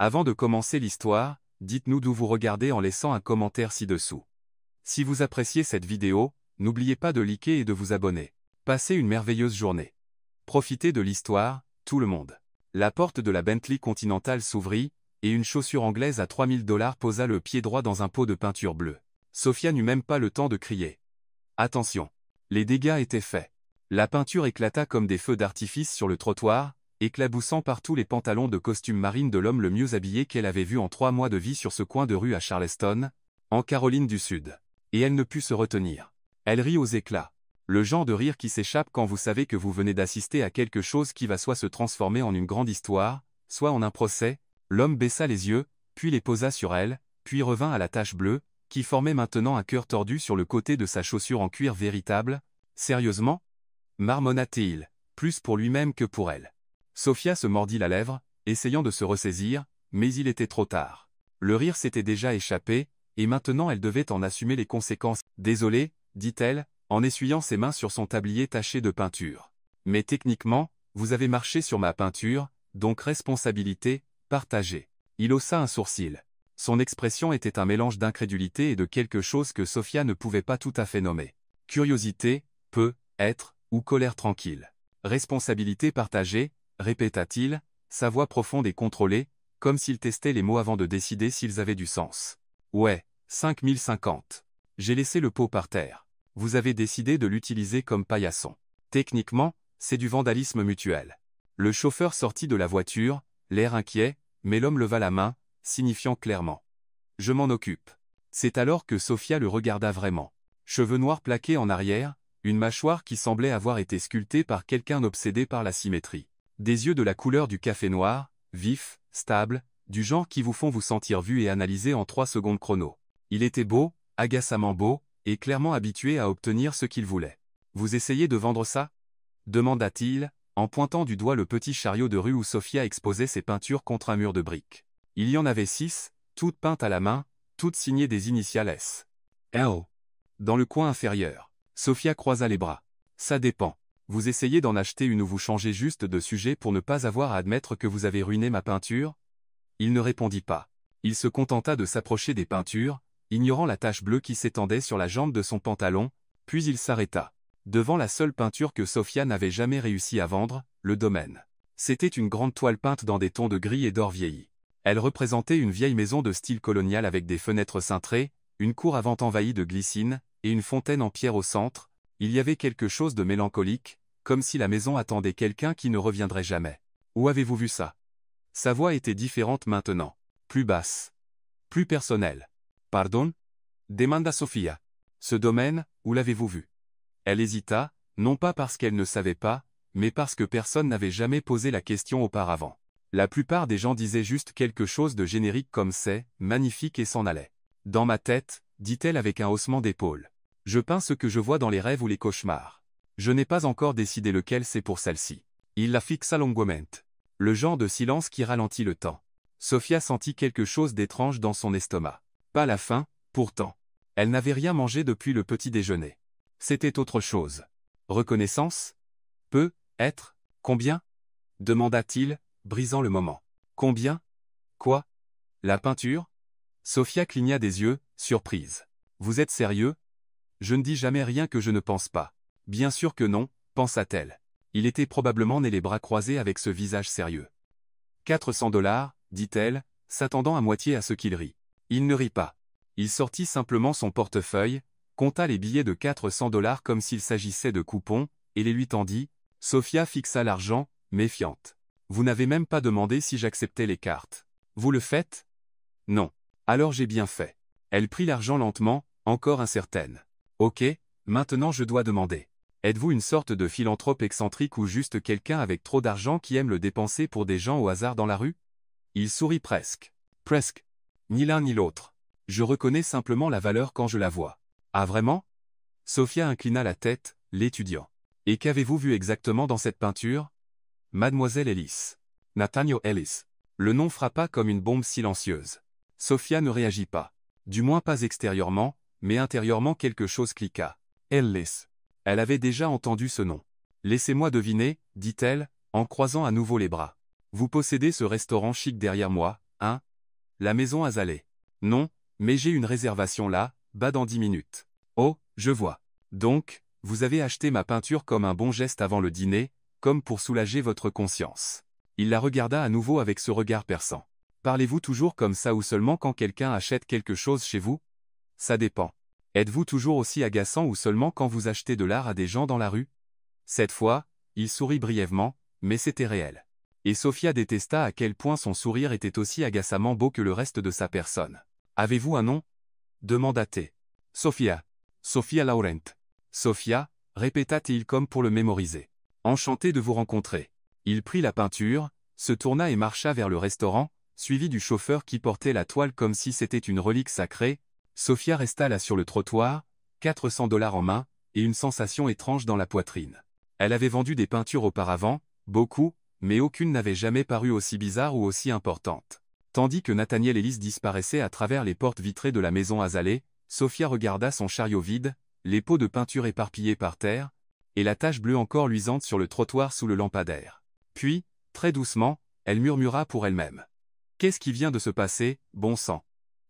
Avant de commencer l'histoire, dites-nous d'où vous regardez en laissant un commentaire ci-dessous. Si vous appréciez cette vidéo, n'oubliez pas de liker et de vous abonner. Passez une merveilleuse journée. Profitez de l'histoire, tout le monde. La porte de la Bentley Continental s'ouvrit, et une chaussure anglaise à 3000 $ posa le pied droit dans un pot de peinture bleue. Sophia n'eut même pas le temps de crier. Attention! Les dégâts étaient faits. La peinture éclata comme des feux d'artifice sur le trottoir, éclaboussant partout les pantalons de costume marine de l'homme le mieux habillé qu'elle avait vu en 3 mois de vie sur ce coin de rue à Charleston, en Caroline du Sud. Et elle ne put se retenir. Elle rit aux éclats. Le genre de rire qui s'échappe quand vous savez que vous venez d'assister à quelque chose qui va soit se transformer en une grande histoire, soit en un procès. L'homme baissa les yeux, puis les posa sur elle, puis revint à la tache bleue, qui formait maintenant un cœur tordu sur le côté de sa chaussure en cuir véritable. Sérieusement? Marmonna-t-il, plus pour lui-même que pour elle. Sophia se mordit la lèvre, essayant de se ressaisir, mais il était trop tard. Le rire s'était déjà échappé, et maintenant elle devait en assumer les conséquences. « Désolée, dit-elle, en essuyant ses mains sur son tablier taché de peinture. Mais techniquement, vous avez marché sur ma peinture, donc responsabilité partagée. » Il haussa un sourcil. Son expression était un mélange d'incrédulité et de quelque chose que Sophia ne pouvait pas tout à fait nommer. Curiosité, peut-être, ou colère tranquille. Responsabilité partagée, répéta-t-il, sa voix profonde et contrôlée, comme s'il testait les mots avant de décider s'ils avaient du sens. Ouais, 5050. J'ai laissé le pot par terre. Vous avez décidé de l'utiliser comme paillasson. Techniquement, c'est du vandalisme mutuel. Le chauffeur sortit de la voiture, l'air inquiet, mais l'homme leva la main, signifiant clairement. Je m'en occupe. C'est alors que Sophia le regarda vraiment. Cheveux noirs plaqués en arrière, une mâchoire qui semblait avoir été sculptée par quelqu'un obsédé par la symétrie. Des yeux de la couleur du café noir, vifs, stables, du genre qui vous font vous sentir vu et analysé en 3 secondes chrono. Il était beau, agacamment beau, et clairement habitué à obtenir ce qu'il voulait. Vous essayez de vendre ça? Demanda-t-il, en pointant du doigt le petit chariot de rue où Sophia exposait ses peintures contre un mur de briques. Il y en avait 6, toutes peintes à la main, toutes signées des initiales S. L. Dans le coin inférieur. Sophia croisa les bras. Ça dépend. Vous essayez d'en acheter une ou vous changez juste de sujet pour ne pas avoir à admettre que vous avez ruiné ma peinture? Il ne répondit pas. Il se contenta de s'approcher des peintures, ignorant la tache bleue qui s'étendait sur la jambe de son pantalon, puis il s'arrêta. Devant la seule peinture que Sophia n'avait jamais réussi à vendre, le domaine. C'était une grande toile peinte dans des tons de gris et d'or vieilli. Elle représentait une vieille maison de style colonial avec des fenêtres cintrées, une cour avant envahie de glycine, et une fontaine en pierre au centre. Il y avait quelque chose de mélancolique, comme si la maison attendait quelqu'un qui ne reviendrait jamais. Où avez-vous vu ça? Sa voix était différente maintenant. Plus basse. Plus personnelle. Pardon? Demanda Sophia. Ce domaine, où l'avez-vous vu? Elle hésita, non pas parce qu'elle ne savait pas, mais parce que personne n'avait jamais posé la question auparavant. La plupart des gens disaient juste quelque chose de générique comme c'est magnifique et s'en allaient. Dans ma tête, dit-elle avec un haussement d'épaule. Je peins ce que je vois dans les rêves ou les cauchemars. Je n'ai pas encore décidé lequel c'est pour celle-ci. Il la fixa longuement. Le genre de silence qui ralentit le temps. Sophia sentit quelque chose d'étrange dans son estomac. Pas la faim, pourtant. Elle n'avait rien mangé depuis le petit déjeuner. C'était autre chose. Reconnaissance? Peut-être? Combien? Demanda-t-il, brisant le moment. Combien? Quoi? La peinture? Sophia cligna des yeux, surprise. Vous êtes sérieux? Je ne dis jamais rien que je ne pense pas. Bien sûr que non, pensa-t-elle. Il était probablement né les bras croisés avec ce visage sérieux. 400 $, dit-elle, s'attendant à moitié à ce qu'il rit. Il ne rit pas. Il sortit simplement son portefeuille, compta les billets de 400 $ comme s'il s'agissait de coupons, et les lui tendit. Sophia fixa l'argent, méfiante. Vous n'avez même pas demandé si j'acceptais les cartes. Vous le faites? Non. Alors j'ai bien fait. Elle prit l'argent lentement, encore incertaine. Ok, maintenant je dois demander. Êtes-vous une sorte de philanthrope excentrique ou juste quelqu'un avec trop d'argent qui aime le dépenser pour des gens au hasard dans la rue? Il sourit presque. Presque. Ni l'un ni l'autre. Je reconnais simplement la valeur quand je la vois. Ah vraiment? Sophia inclina la tête, l'étudiant. Et qu'avez-vous vu exactement dans cette peinture? Mademoiselle Ellis. Nathaniel Ellis. Le nom frappa comme une bombe silencieuse. Sophia ne réagit pas. Du moins pas extérieurement, mais intérieurement quelque chose cliqua. Ellis. Elle avait déjà entendu ce nom. Laissez-moi deviner, dit-elle, en croisant à nouveau les bras. Vous possédez ce restaurant chic derrière moi, hein? La maison Azalée. Non, mais j'ai une réservation là, bas dans 10 minutes. Oh, je vois. Donc, vous avez acheté ma peinture comme un bon geste avant le dîner, comme pour soulager votre conscience. Il la regarda à nouveau avec ce regard perçant. Parlez-vous toujours comme ça ou seulement quand quelqu'un achète quelque chose chez vous? Ça dépend. Êtes-vous toujours aussi agaçant ou seulement quand vous achetez de l'art à des gens dans la rue? Cette fois, il sourit brièvement, mais c'était réel. Et Sophia détesta à quel point son sourire était aussi agacamment beau que le reste de sa personne. Avez-vous un nom? Demanda-t-elle. Sophia. Sophia Laurent. Sophia, répéta-t-il comme pour le mémoriser. Enchanté de vous rencontrer. Il prit la peinture, se tourna et marcha vers le restaurant, suivi du chauffeur qui portait la toile comme si c'était une relique sacrée. Sophia resta là sur le trottoir, $400 en main, et une sensation étrange dans la poitrine. Elle avait vendu des peintures auparavant, beaucoup, mais aucune n'avait jamais paru aussi bizarre ou aussi importante. Tandis que Nathaniel Ellis disparaissait à travers les portes vitrées de la maison Azalée, Sophia regarda son chariot vide, les pots de peinture éparpillés par terre, et la tache bleue encore luisante sur le trottoir sous le lampadaire. Puis, très doucement, elle murmura pour elle-même. Qu'est-ce qui vient de se passer, bon sang?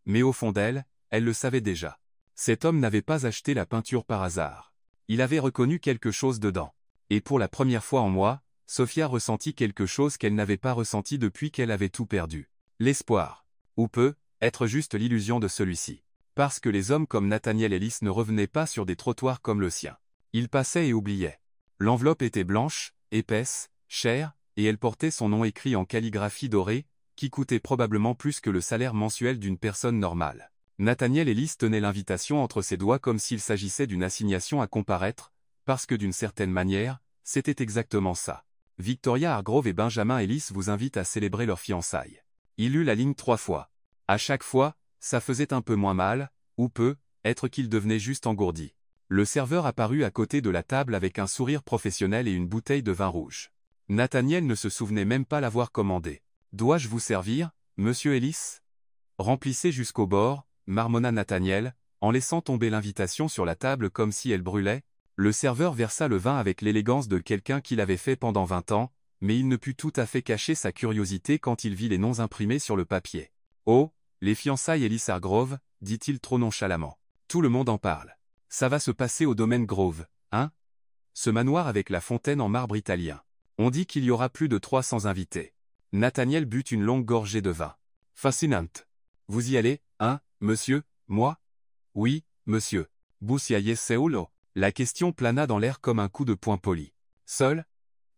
Mais au fond d'elle, elle le savait déjà. Cet homme n'avait pas acheté la peinture par hasard. Il avait reconnu quelque chose dedans. Et pour la première fois en mois, Sophia ressentit quelque chose qu'elle n'avait pas ressenti depuis qu'elle avait tout perdu. L'espoir. Ou peut être juste l'illusion de celui-ci. Parce que les hommes comme Nathaniel Ellis ne revenaient pas sur des trottoirs comme le sien. Ils passaient et oubliaient. L'enveloppe était blanche, épaisse, chère, et elle portait son nom écrit en calligraphie dorée, qui coûtait probablement plus que le salaire mensuel d'une personne normale. Nathaniel Ellis tenait l'invitation entre ses doigts comme s'il s'agissait d'une assignation à comparaître, parce que d'une certaine manière, c'était exactement ça. Victoria Hargrove et Benjamin Ellis vous invitent à célébrer leurs fiançailles. Il lut la ligne 3 fois. À chaque fois, ça faisait un peu moins mal, ou peut être qu'il devenait juste engourdi. Le serveur apparut à côté de la table avec un sourire professionnel et une bouteille de vin rouge. Nathaniel ne se souvenait même pas l'avoir commandé. « Dois-je vous servir, monsieur Ellis ?» Remplissez jusqu'au bord, marmonna Nathaniel, en laissant tomber l'invitation sur la table comme si elle brûlait. Le serveur versa le vin avec l'élégance de quelqu'un qui l'avait fait pendant 20 ans, mais il ne put tout à fait cacher sa curiosité quand il vit les noms imprimés sur le papier. « Oh, les fiançailles Ellis Hargrove, dit-il trop nonchalamment. Tout le monde en parle. Ça va se passer au domaine Grove, hein? Ce manoir avec la fontaine en marbre italien. On dit qu'il y aura plus de 300 invités. » Nathaniel but une longue gorgée de vin. « Fascinante. Vous y allez, hein, monsieur, moi? » « Oui, monsieur. Bussiaye Seulo. » La question plana dans l'air comme un coup de poing poli. « Seul? »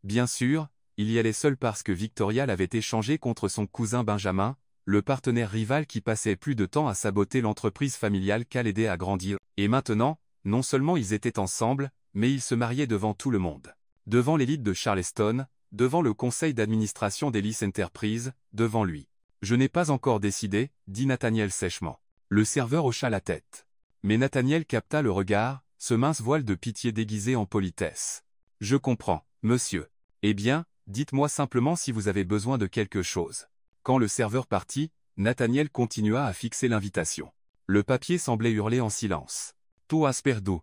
Bien sûr, il y allait seul parce que Victoria l'avait échangé contre son cousin Benjamin, le partenaire rival qui passait plus de temps à saboter l'entreprise familiale qu'à l'aider à grandir. Et maintenant, non seulement ils étaient ensemble, mais ils se mariaient devant tout le monde. Devant l'élite de Charleston, devant le conseil d'administration d'Ellis Enterprise, devant lui. « Je n'ai pas encore décidé, » dit Nathaniel sèchement. Le serveur hocha la tête. Mais Nathaniel capta le regard, ce mince voile de pitié déguisé en politesse. « Je comprends, monsieur. Eh bien, dites-moi simplement si vous avez besoin de quelque chose. » Quand le serveur partit, Nathaniel continua à fixer l'invitation. Le papier semblait hurler en silence. « Tu as perdu. »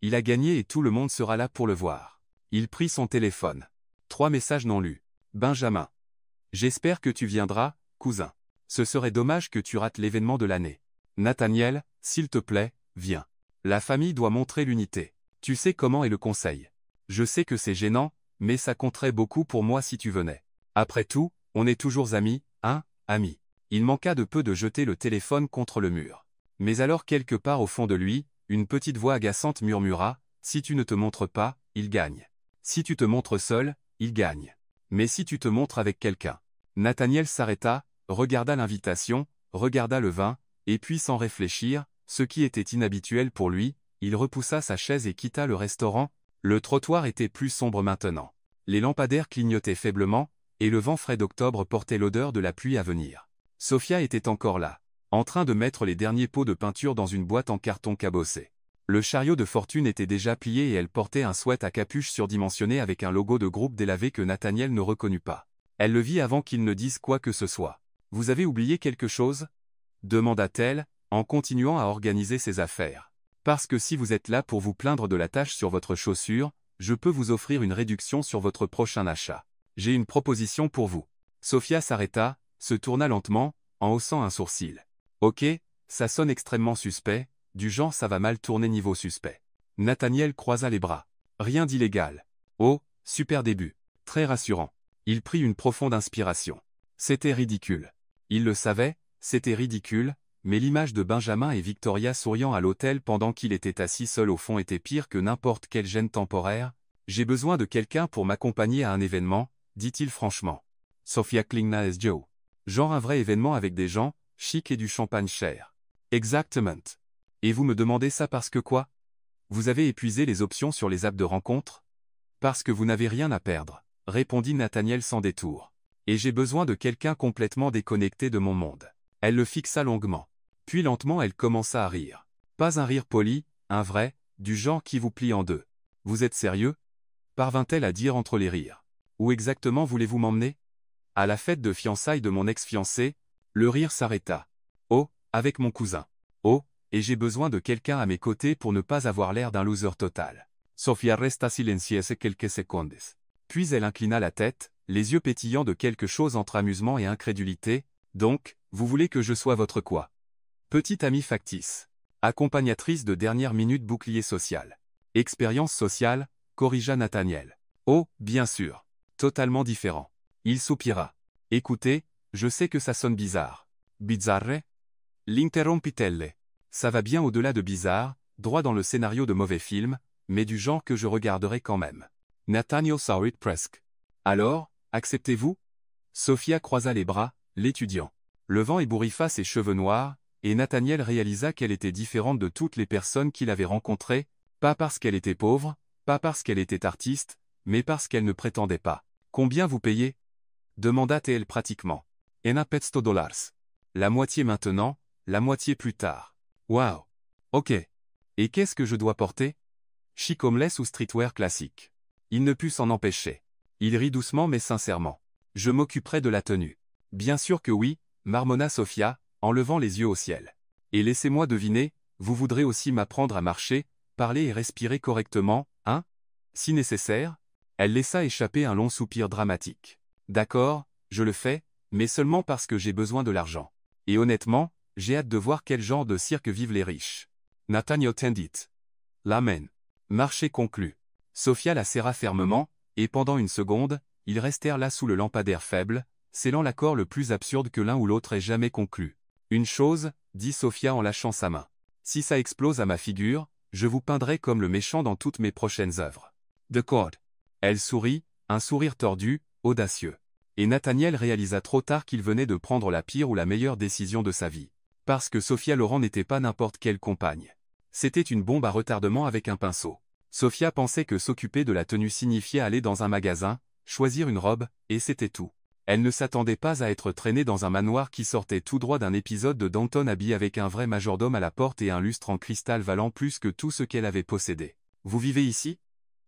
Il a gagné et tout le monde sera là pour le voir. Il prit son téléphone. 3 messages non lus. Benjamin. « J'espère que tu viendras, cousin. Ce serait dommage que tu rates l'événement de l'année. Nathaniel, s'il te plaît, viens. La famille doit montrer l'unité. Tu sais comment est le conseil. Je sais que c'est gênant, mais ça compterait beaucoup pour moi si tu venais. Après tout, on est toujours amis, hein, amis. » Il manqua de peu de jeter le téléphone contre le mur. Mais alors quelque part au fond de lui, une petite voix agaçante murmura, « Si tu ne te montres pas, il gagne. Si tu te montres seul, il gagne. Mais si tu te montres avec quelqu'un. » Nathaniel s'arrêta, regarda l'invitation, regarda le vin, et puis sans réfléchir, ce qui était inhabituel pour lui, il repoussa sa chaise et quitta le restaurant. Le trottoir était plus sombre maintenant. Les lampadaires clignotaient faiblement, et le vent frais d'octobre portait l'odeur de la pluie à venir. Sophia était encore là, en train de mettre les derniers pots de peinture dans une boîte en carton cabossé. Le chariot de fortune était déjà plié et elle portait un sweat à capuche surdimensionné avec un logo de groupe délavé que Nathaniel ne reconnut pas. Elle le vit avant qu'il ne dise quoi que ce soit. « Vous avez oublié quelque chose ?» demanda-t-elle, en continuant à organiser ses affaires. « Parce que si vous êtes là pour vous plaindre de la tache sur votre chaussure, je peux vous offrir une réduction sur votre prochain achat. J'ai une proposition pour vous. » Sophia s'arrêta, se tourna lentement, en haussant un sourcil. Ok, ça sonne extrêmement suspect, du genre ça va mal tourner niveau suspect. Nathaniel croisa les bras. Rien d'illégal. Oh, super début. Très rassurant. Il prit une profonde inspiration. C'était ridicule. Il le savait, c'était ridicule, mais l'image de Benjamin et Victoria souriant à l'hôtel pendant qu'il était assis seul au fond était pire que n'importe quel gêne temporaire. J'ai besoin de quelqu'un pour m'accompagner à un événement, dit-il franchement. Sophia klingna as Joe. Genre un vrai événement avec des gens, chic et du champagne cher. Exactement. Et vous me demandez ça parce que quoi? Vous avez épuisé les options sur les apps de rencontre? Parce que vous n'avez rien à perdre, répondit Nathaniel sans détour. Et j'ai besoin de quelqu'un complètement déconnecté de mon monde. Elle le fixa longuement. Puis lentement elle commença à rire. Pas un rire poli, un vrai, du genre qui vous plie en deux. Vous êtes sérieux? Parvint-elle à dire entre les rires. Où exactement voulez-vous m'emmener? À la fête de fiançailles de mon ex-fiancé, le rire s'arrêta. Oh, avec mon cousin. Oh, et j'ai besoin de quelqu'un à mes côtés pour ne pas avoir l'air d'un loser total. Sofia resta silencieuse quelques secondes. Puis elle inclina la tête, les yeux pétillants de quelque chose entre amusement et incrédulité. Donc, vous voulez que je sois votre quoi? Petite amie factice. Accompagnatrice de dernière minute bouclier social. Expérience sociale, corrigea Nathaniel. Oh, bien sûr. Totalement différent. Il soupira. Écoutez, je sais que ça sonne bizarre. Bizzarre? L'interrompitelle. Ça va bien au-delà de bizarre, droit dans le scénario de mauvais film, mais du genre que je regarderai quand même. Nathaniel saw it presque. Alors, acceptez-vous? Sophia croisa les bras, l'étudiant. Le vent ébouriffa ses cheveux noirs, et Nathaniel réalisa qu'elle était différente de toutes les personnes qu'il avait rencontrées, pas parce qu'elle était pauvre, pas parce qu'elle était artiste, mais parce qu'elle ne prétendait pas. Combien vous payez? Demanda-t-elle pratiquement. $100. La moitié maintenant, la moitié plus tard. Waouh. Ok. Et qu'est-ce que je dois porter? Chic homeless ou streetwear classique? Il ne put s'en empêcher. Il rit doucement mais sincèrement. Je m'occuperai de la tenue. Bien sûr que oui, marmonna Sophia, en levant les yeux au ciel. Et laissez-moi deviner, vous voudrez aussi m'apprendre à marcher, parler et respirer correctement, hein? Si nécessaire? Elle laissa échapper un long soupir dramatique. D'accord, je le fais, mais seulement parce que j'ai besoin de l'argent. Et honnêtement, j'ai hâte de voir quel genre de cirque vivent les riches. Nathaniel tendit. L'amen. Marché conclu. Sophia la serra fermement, et pendant une seconde, ils restèrent là sous le lampadaire faible, scellant l'accord le plus absurde que l'un ou l'autre ait jamais conclu. Une chose, dit Sophia en lâchant sa main. Si ça explose à ma figure, je vous peindrai comme le méchant dans toutes mes prochaines œuvres. D'accord. Elle sourit, un sourire tordu, audacieux. Et Nathaniel réalisa trop tard qu'il venait de prendre la pire ou la meilleure décision de sa vie. Parce que Sophia Loren n'était pas n'importe quelle compagne. C'était une bombe à retardement avec un pinceau. Sophia pensait que s'occuper de la tenue signifiait aller dans un magasin, choisir une robe, et c'était tout. Elle ne s'attendait pas à être traînée dans un manoir qui sortait tout droit d'un épisode de Downton Abbey avec un vrai majordome à la porte et un lustre en cristal valant plus que tout ce qu'elle avait possédé. « Vous vivez ici »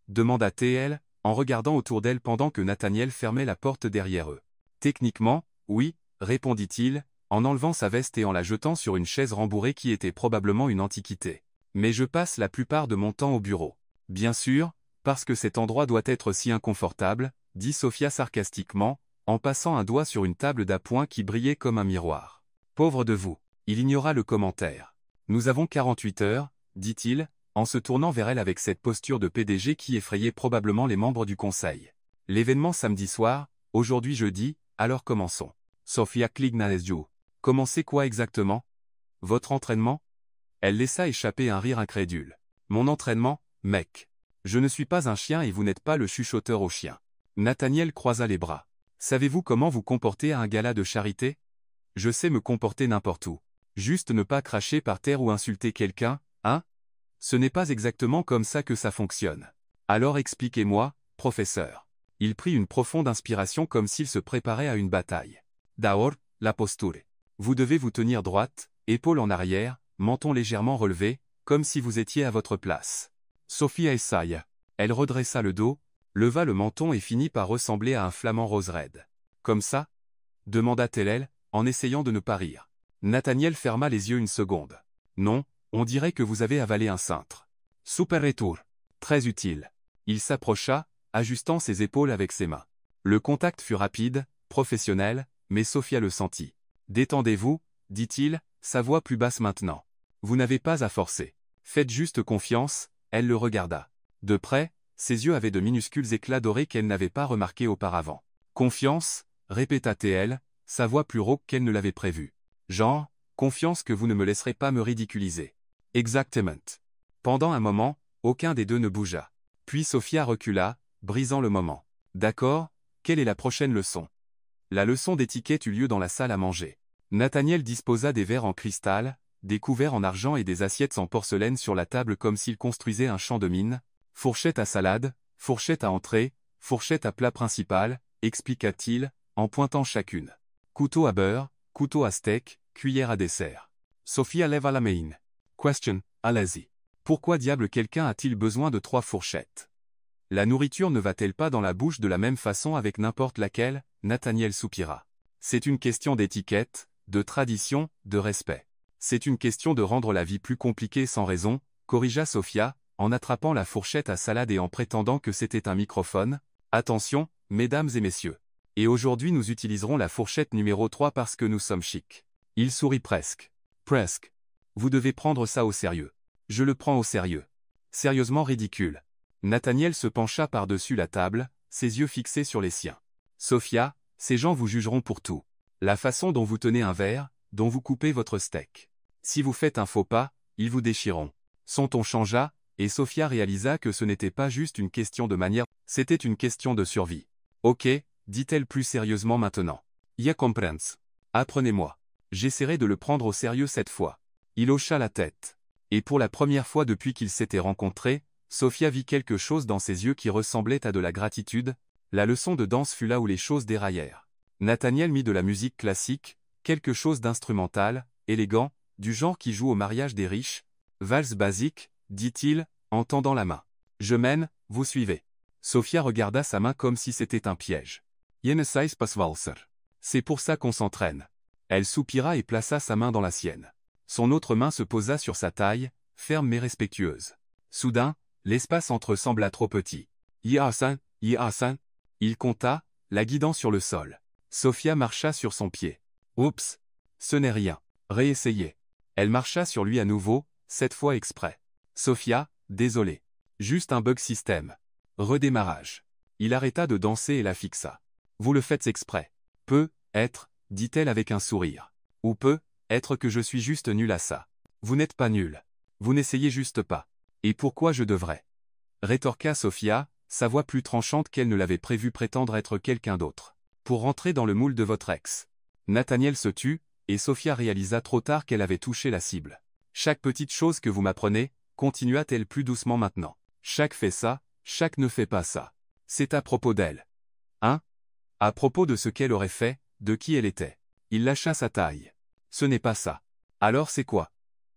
demanda-t-elle, en regardant autour d'elle pendant que Nathaniel fermait la porte derrière eux. « Techniquement, oui » répondit-il, en enlevant sa veste et en la jetant sur une chaise rembourrée qui était probablement une antiquité. « Mais je passe la plupart de mon temps au bureau. » Bien sûr, parce que cet endroit doit être si inconfortable, dit Sophia sarcastiquement, en passant un doigt sur une table d'appoint qui brillait comme un miroir. Pauvre de vous. Il ignora le commentaire. Nous avons 48 heures, dit-il, en se tournant vers elle avec cette posture de PDG qui effrayait probablement les membres du conseil. L'événement samedi soir, aujourd'hui jeudi, alors commençons. Sophia Klingnaesju. Commencez quoi exactement? Votre entraînement? Elle laissa échapper un rire incrédule. Mon entraînement, mec. Je ne suis pas un chien et vous n'êtes pas le chuchoteur au chien. Nathaniel croisa les bras. Savez-vous comment vous comporter à un gala de charité? Je sais me comporter n'importe où. Juste ne pas cracher par terre ou insulter quelqu'un, hein? Ce n'est pas exactement comme ça que ça fonctionne. Alors expliquez-moi, professeur. Il prit une profonde inspiration comme s'il se préparait à une bataille. D'abord, la posture. Vous devez vous tenir droite, épaules en arrière, menton légèrement relevé, comme si vous étiez à votre place. Sophia essaya. Elle redressa le dos, leva le menton et finit par ressembler à un flamant rose raide. Comme ça? Demanda-t-elle, en essayant de ne pas rire. Nathaniel ferma les yeux une seconde. Non, on dirait que vous avez avalé un cintre. Super retour. Très utile. Il s'approcha, ajustant ses épaules avec ses mains. Le contact fut rapide, professionnel, mais Sophia le sentit. Détendez-vous, dit-il, sa voix plus basse maintenant. Vous n'avez pas à forcer. Faites juste confiance, elle le regarda. De près, ses yeux avaient de minuscules éclats dorés qu'elle n'avait pas remarqués auparavant. Confiance, répéta-t-elle, sa voix plus rauque qu'elle ne l'avait prévu. Genre, confiance que vous ne me laisserez pas me ridiculiser. Exactement. Pendant un moment, aucun des deux ne bougea. Puis Sophia recula, brisant le moment. D'accord, quelle est la prochaine leçon? La leçon d'étiquette eut lieu dans la salle à manger. Nathaniel disposa des verres en cristal, des couverts en argent et des assiettes en porcelaine sur la table comme s'il construisait un champ de mine. Fourchette à salade, fourchette à entrée, fourchette à plat principal, expliqua-t-il, en pointant chacune. Couteau à beurre, couteau à steak, cuillère à dessert. Sophia leva la main. Question, allez-y. Pourquoi diable quelqu'un a-t-il besoin de 3 fourchettes? La nourriture ne va-t-elle pas dans la bouche de la même façon avec n'importe laquelle? Nathaniel soupira. C'est une question d'étiquette, de tradition, de respect. C'est une question de rendre la vie plus compliquée sans raison, corrigea Sophia, en attrapant la fourchette à salade et en prétendant que c'était un microphone. Attention, mesdames et messieurs. Et aujourd'hui nous utiliserons la fourchette numéro 3 parce que nous sommes chics. Il sourit presque. Presque. Vous devez prendre ça au sérieux. Je le prends au sérieux. Sérieusement ridicule. Nathaniel se pencha par-dessus la table, ses yeux fixés sur les siens. Sophia, ces gens vous jugeront pour tout. La façon dont vous tenez un verre, dont vous coupez votre steak. Si vous faites un faux pas, ils vous déchireront. Son ton changea, et Sophia réalisa que ce n'était pas juste une question de manière, c'était une question de survie. Ok, dit-elle plus sérieusement maintenant. Ya comprends. Apprenez-moi. J'essaierai de le prendre au sérieux cette fois. Il hocha la tête. Et pour la première fois depuis qu'ils s'étaient rencontrés, Sophia vit quelque chose dans ses yeux qui ressemblait à de la gratitude. La leçon de danse fut là où les choses déraillèrent. Nathaniel mit de la musique classique, quelque chose d'instrumental, élégant, du genre qui joue au mariage des riches. Valse basique, dit-il, en tendant la main. Je mène, vous suivez. Sophia regarda sa main comme si c'était un piège. Jene sais pas valser. C'est pour ça qu'on s'entraîne. Elle soupira et plaça sa main dans la sienne. Son autre main se posa sur sa taille, ferme mais respectueuse. Soudain, l'espace entre eux sembla trop petit. Yasan. Il compta, la guidant sur le sol. Sophia marcha sur son pied. Oups. Ce n'est rien. Réessayez. Elle marcha sur lui à nouveau, cette fois exprès. Sophia, désolé. Juste un bug système. Redémarrage. Il arrêta de danser et la fixa. Vous le faites exprès. Peut être, dit-elle avec un sourire. Ou peut être que je suis juste nul à ça. Vous n'êtes pas nul. Vous n'essayez juste pas. Et pourquoi je devrais? Rétorqua Sophia, sa voix plus tranchante qu'elle ne l'avait prévu prétendre être quelqu'un d'autre. Pour rentrer dans le moule de votre ex. Nathaniel se tut, et Sophia réalisa trop tard qu'elle avait touché la cible. Chaque petite chose que vous m'apprenez, continua-t-elle plus doucement maintenant. Chaque fait ça, chaque ne fait pas ça. C'est à propos d'elle. Hein? À propos de ce qu'elle aurait fait, de qui elle était. Il lâcha sa taille. Ce n'est pas ça. Alors c'est quoi?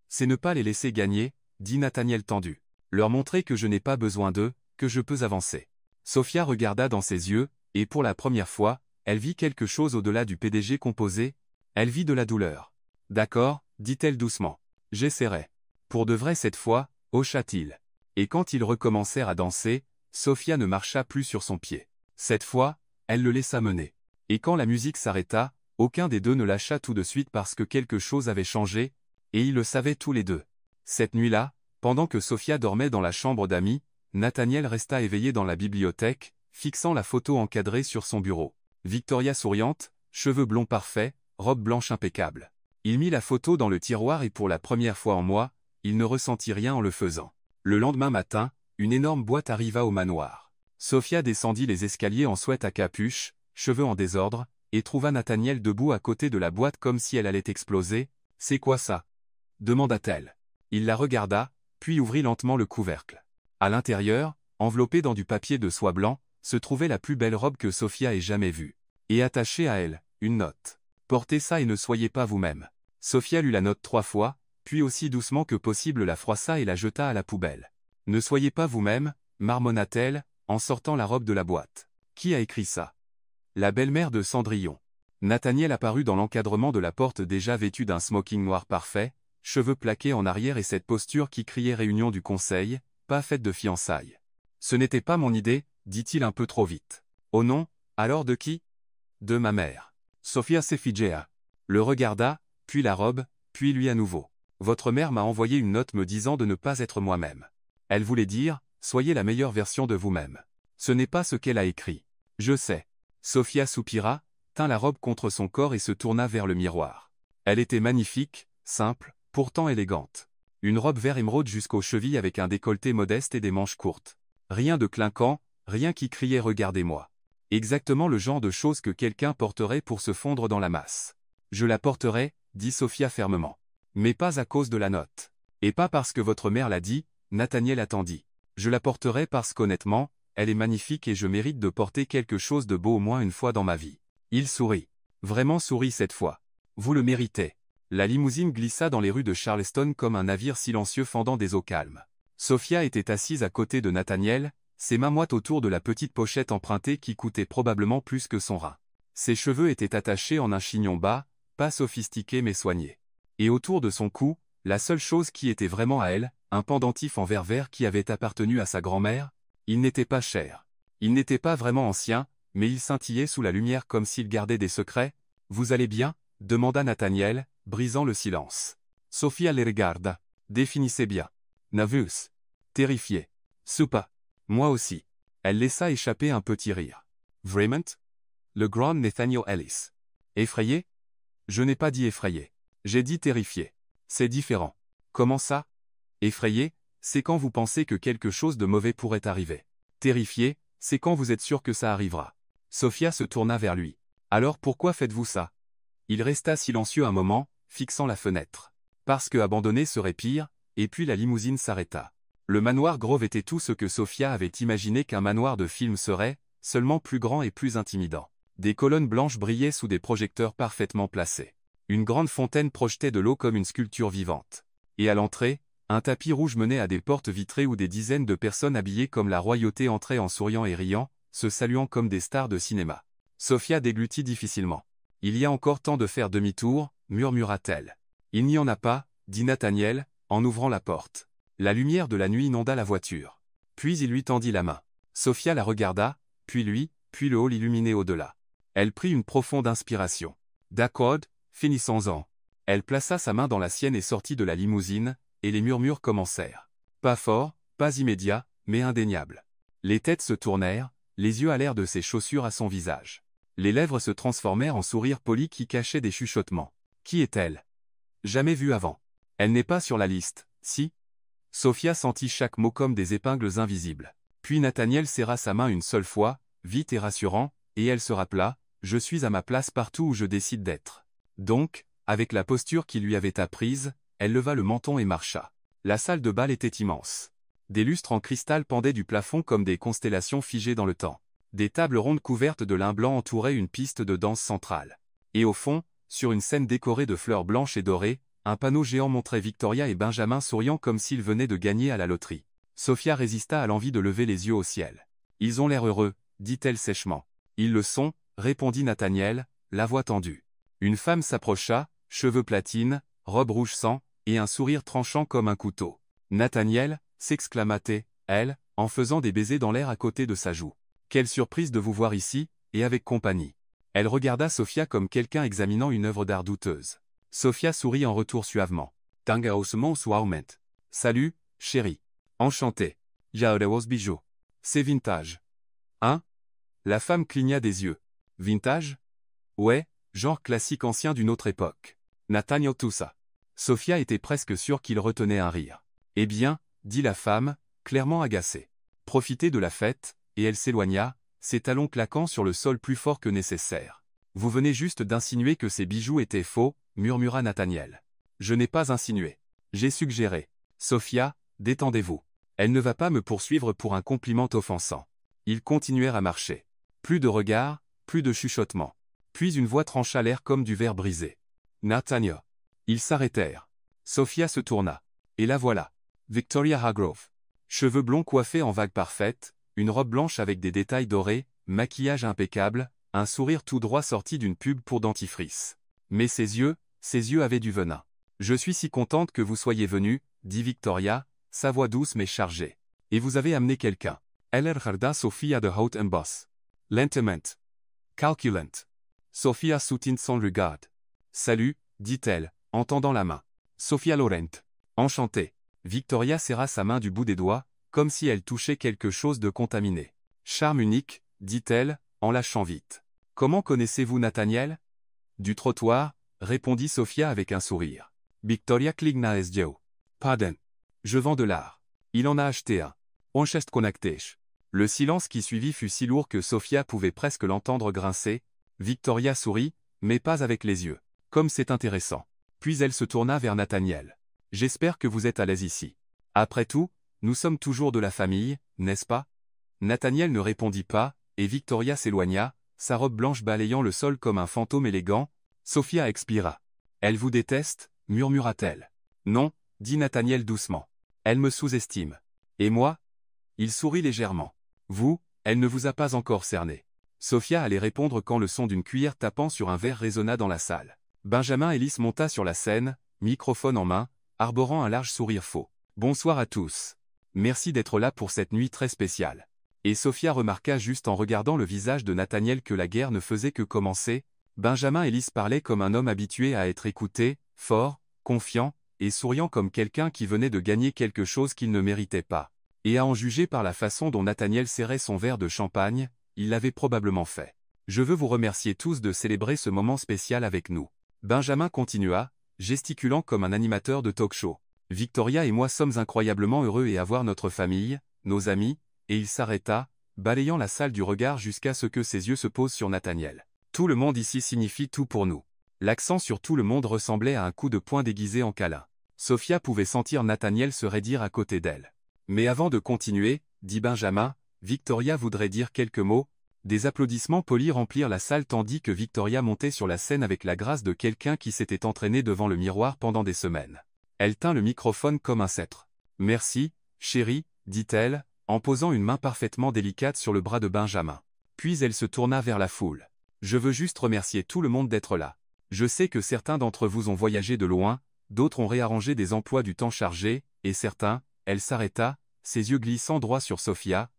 C'est ne pas les laisser gagner, dit Nathaniel tendu. Leur montrer que je n'ai pas besoin d'eux, que je peux avancer. Sophia regarda dans ses yeux, et pour la première fois, elle vit quelque chose au-delà du PDG composé, elle vit de la douleur. D'accord, dit-elle doucement. J'essaierai. Pour de vrai cette fois, hocha-t-il. Et quand ils recommencèrent à danser, Sophia ne marcha plus sur son pied. Cette fois, elle le laissa mener. Et quand la musique s'arrêta, aucun des deux ne lâcha tout de suite parce que quelque chose avait changé, et ils le savaient tous les deux. Cette nuit-là, pendant que Sophia dormait dans la chambre d'amis, Nathaniel resta éveillé dans la bibliothèque, fixant la photo encadrée sur son bureau. Victoria souriante, cheveux blonds parfaits, robe blanche impeccable. Il mit la photo dans le tiroir et pour la première fois en mois, il ne ressentit rien en le faisant. Le lendemain matin, une énorme boîte arriva au manoir. Sophia descendit les escaliers en sweat à capuche, cheveux en désordre, et trouva Nathaniel debout à côté de la boîte comme si elle allait exploser. « C'est quoi ça » demanda-t-elle. Il la regarda, puis ouvrit lentement le couvercle. À l'intérieur, enveloppée dans du papier de soie blanc, se trouvait la plus belle robe que Sophia ait jamais vue. Et attachée à elle, une note. « Portez ça et ne soyez pas vous-même. » Sophia lut la note 3 fois, puis aussi doucement que possible la froissa et la jeta à la poubelle. « Ne soyez pas vous-même, marmonna-t-elle, en sortant la robe de la boîte. Qui a écrit ça? La belle-mère de Cendrillon. Nathaniel apparut dans l'encadrement de la porte déjà vêtu d'un smoking noir parfait, cheveux plaqués en arrière et cette posture qui criait réunion du conseil, pas fête de fiançailles. Ce n'était pas mon idée, dit-il un peu trop vite. Oh non, alors de qui? De ma mère. Sofia s'effigea. Le regarda, puis la robe, puis lui à nouveau. Votre mère m'a envoyé une note me disant de ne pas être moi-même. Elle voulait dire, soyez la meilleure version de vous-même. Ce n'est pas ce qu'elle a écrit. Je sais. Sofia soupira, tint la robe contre son corps et se tourna vers le miroir. Elle était magnifique, simple, pourtant élégante. Une robe vert émeraude jusqu'aux chevilles avec un décolleté modeste et des manches courtes. Rien de clinquant, rien qui criait « Regardez-moi ». Exactement le genre de choses que quelqu'un porterait pour se fondre dans la masse. Je la porterai, dit Sofia fermement. Mais pas à cause de la note. Et pas parce que votre mère l'a dit, Nathaniel attendit. Je la porterai parce qu'honnêtement, elle est magnifique et je mérite de porter quelque chose de beau au moins une fois dans ma vie. Il sourit. Vraiment sourit cette fois. Vous le méritez. La limousine glissa dans les rues de Charleston comme un navire silencieux fendant des eaux calmes. Sofia était assise à côté de Nathaniel, ses mains moites autour de la petite pochette empruntée qui coûtait probablement plus que son rein. Ses cheveux étaient attachés en un chignon bas, pas sophistiqué mais soigné. Et autour de son cou, la seule chose qui était vraiment à elle, un pendentif en verre vert qui avait appartenu à sa grand-mère. Il n'était pas cher. Il n'était pas vraiment ancien, mais il scintillait sous la lumière comme s'il gardait des secrets. « Vous allez bien ?» demanda Nathaniel, brisant le silence. Sofia les regarda. Définissez bien. Nerveuse. Terrifiée. Soupa. Moi aussi. Elle laissa échapper un petit rire. Vraiment? Le grand Nathaniel Ellis. Effrayé? Je n'ai pas dit effrayé. J'ai dit terrifié. C'est différent. Comment ça? Effrayé, c'est quand vous pensez que quelque chose de mauvais pourrait arriver. Terrifié, c'est quand vous êtes sûr que ça arrivera. Sofia se tourna vers lui. Alors pourquoi faites-vous ça? Il resta silencieux un moment, fixant la fenêtre. Parce que abandonner serait pire, et puis la limousine s'arrêta. Le manoir Grove était tout ce que Sofia avait imaginé qu'un manoir de film serait, seulement plus grand et plus intimidant. Des colonnes blanches brillaient sous des projecteurs parfaitement placés. Une grande fontaine projetait de l'eau comme une sculpture vivante. Et à l'entrée, un tapis rouge menait à des portes vitrées où des dizaines de personnes habillées comme la royauté entraient en souriant et riant, se saluant comme des stars de cinéma. Sofia déglutit difficilement. « Il y a encore temps de faire demi-tour » murmura-t-elle. « Il n'y en a pas » dit Nathaniel, en ouvrant la porte. La lumière de la nuit inonda la voiture. Puis il lui tendit la main. Sofia la regarda, puis lui, puis le hall illuminé au-delà. Elle prit une profonde inspiration. « D'accord, finissons-en. » Elle plaça sa main dans la sienne et sortit de la limousine, et les murmures commencèrent. Pas fort, pas immédiat, mais indéniable. Les têtes se tournèrent, les yeux allèrent de ses chaussures à son visage. Les lèvres se transformèrent en sourires polis qui cachaient des chuchotements. Qui est-elle? Jamais vue avant. Elle n'est pas sur la liste, si? Sofia sentit chaque mot comme des épingles invisibles. Puis Nathaniel serra sa main une seule fois, vite et rassurant, et elle se rappela, je suis à ma place partout où je décide d'être. Donc, avec la posture qui lui avait apprise, elle leva le menton et marcha. La salle de bal était immense. Des lustres en cristal pendaient du plafond comme des constellations figées dans le temps. Des tables rondes couvertes de lin blanc entouraient une piste de danse centrale. Et au fond, sur une scène décorée de fleurs blanches et dorées, un panneau géant montrait Victoria et Benjamin souriant comme s'ils venaient de gagner à la loterie. Sofia résista à l'envie de lever les yeux au ciel. « Ils ont l'air heureux », dit-elle sèchement. « Ils le sont », répondit Nathaniel, la voix tendue. Une femme s'approcha, cheveux platine, robe rouge sang, et un sourire tranchant comme un couteau. « Nathaniel » s'exclama-t-elle, en faisant des baisers dans l'air à côté de sa joue. « Quelle surprise de vous voir ici, et avec compagnie. » Elle regarda Sofia comme quelqu'un examinant une œuvre d'art douteuse. Sofia sourit en retour suavement. « Tanga osement suaument. »« Salut, chérie. »« Enchanté. »« Yaoreos bijoux. »« C'est vintage. »« Hein ?» La femme cligna des yeux. « Vintage ?»« Ouais, genre classique ancien d'une autre époque. » Nathaniel toussa. Sofia était presque sûre qu'il retenait un rire. « Eh bien, » dit la femme, clairement agacée. « Profitez de la fête » et elle s'éloigna, ses talons claquant sur le sol plus fort que nécessaire. « Vous venez juste d'insinuer que ces bijoux étaient faux » murmura Nathaniel. « Je n'ai pas insinué. J'ai suggéré. Sofia, détendez-vous. Elle ne va pas me poursuivre pour un compliment offensant. » Ils continuèrent à marcher. Plus de regards, plus de chuchotements. Puis une voix trancha l'air comme du verre brisé. « Nathaniel. » Ils s'arrêtèrent. Sofia se tourna. Et la voilà. Victoria Hargrove. Cheveux blonds coiffés en vagues parfaites, une robe blanche avec des détails dorés, maquillage impeccable, un sourire tout droit sorti d'une pub pour dentifrice. Mais ses yeux avaient du venin. « Je suis si contente que vous soyez venue, » dit Victoria, sa voix douce mais chargée. « Et vous avez amené quelqu'un. » Elle regarda Sofia de haut en bas. Lentement. Calculante. Sophia soutint son regard. Salut, dit-elle, en tendant la main. Sophia Laurent. Enchantée. Victoria serra sa main du bout des doigts, comme si elle touchait quelque chose de contaminé. Charme unique, dit-elle, en lâchant vite. Comment connaissez-vous Nathaniel? Du trottoir, répondit Sophia avec un sourire. Victoria cligna les yeux. Pardon. Je vends de l'art. Il en a acheté un. Onchest connectesh. Le silence qui suivit fut si lourd que Sophia pouvait presque l'entendre grincer. Victoria sourit, mais pas avec les yeux. Comme c'est intéressant. Puis elle se tourna vers Nathaniel. J'espère que vous êtes à l'aise ici. Après tout, nous sommes toujours de la famille, n'est-ce pas? Nathaniel ne répondit pas, et Victoria s'éloigna, sa robe blanche balayant le sol comme un fantôme élégant. Sophia expira. Elle vous déteste, murmura-t-elle. Non, dit Nathaniel doucement. Elle me sous-estime. Et moi? Il sourit légèrement. Vous, elle ne vous a pas encore cerné. Sophia allait répondre quand le son d'une cuillère tapant sur un verre résonna dans la salle. Benjamin Ellis monta sur la scène, microphone en main, arborant un large sourire faux. Bonsoir à tous. Merci d'être là pour cette nuit très spéciale. Et Sophia remarqua juste en regardant le visage de Nathaniel que la guerre ne faisait que commencer. Benjamin Ellis parlait comme un homme habitué à être écouté, fort, confiant, et souriant comme quelqu'un qui venait de gagner quelque chose qu'il ne méritait pas. Et à en juger par la façon dont Nathaniel serrait son verre de champagne, il l'avait probablement fait. Je veux vous remercier tous de célébrer ce moment spécial avec nous. Benjamin continua, gesticulant comme un animateur de talk-show. Victoria et moi sommes incroyablement heureux et à voir notre famille, nos amis, et il s'arrêta, balayant la salle du regard jusqu'à ce que ses yeux se posent sur Nathaniel. Tout le monde ici signifie tout pour nous. L'accent sur tout le monde ressemblait à un coup de poing déguisé en câlin. Sophia pouvait sentir Nathaniel se raidir à côté d'elle. Mais avant de continuer, dit Benjamin, Victoria voudrait dire quelques mots. Des applaudissements polis remplirent la salle tandis que Victoria montait sur la scène avec la grâce de quelqu'un qui s'était entraîné devant le miroir pendant des semaines. Elle tint le microphone comme un sceptre. Merci, chérie, dit-elle, en posant une main parfaitement délicate sur le bras de Benjamin. Puis elle se tourna vers la foule. Je veux juste remercier tout le monde d'être là. Je sais que certains d'entre vous ont voyagé de loin, d'autres ont réarrangé des emplois du temps chargés, et certains, elle s'arrêta, ses yeux glissant droit sur Sophia,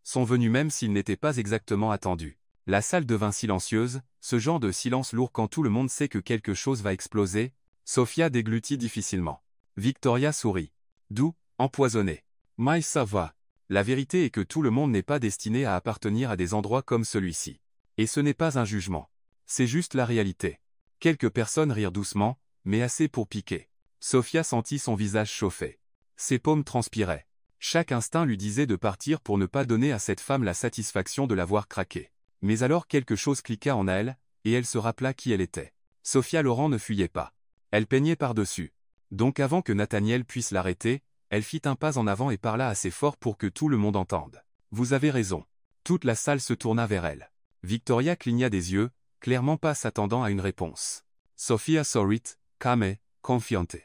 sont venus même s'ils n'étaient pas exactement attendus. La salle devint silencieuse, ce genre de silence lourd quand tout le monde sait que quelque chose va exploser. Sophia déglutit difficilement. Victoria sourit. Doux, empoisonné. Mais ça va. La vérité est que tout le monde n'est pas destiné à appartenir à des endroits comme celui-ci. Et ce n'est pas un jugement. C'est juste la réalité. Quelques personnes rirent doucement, mais assez pour piquer. Sophia sentit son visage chauffer. Ses paumes transpiraient. Chaque instinct lui disait de partir pour ne pas donner à cette femme la satisfaction de la voir craquer. Mais alors quelque chose cliqua en elle, et elle se rappela qui elle était. Sophia Laurent ne fuyait pas. Elle peignait par-dessus. Donc avant que Nathaniel puisse l'arrêter, elle fit un pas en avant et parla assez fort pour que tout le monde entende. Vous avez raison. Toute la salle se tourna vers elle. Victoria cligna des yeux, clairement pas s'attendant à une réponse. Sophia sourit, calme, confiante.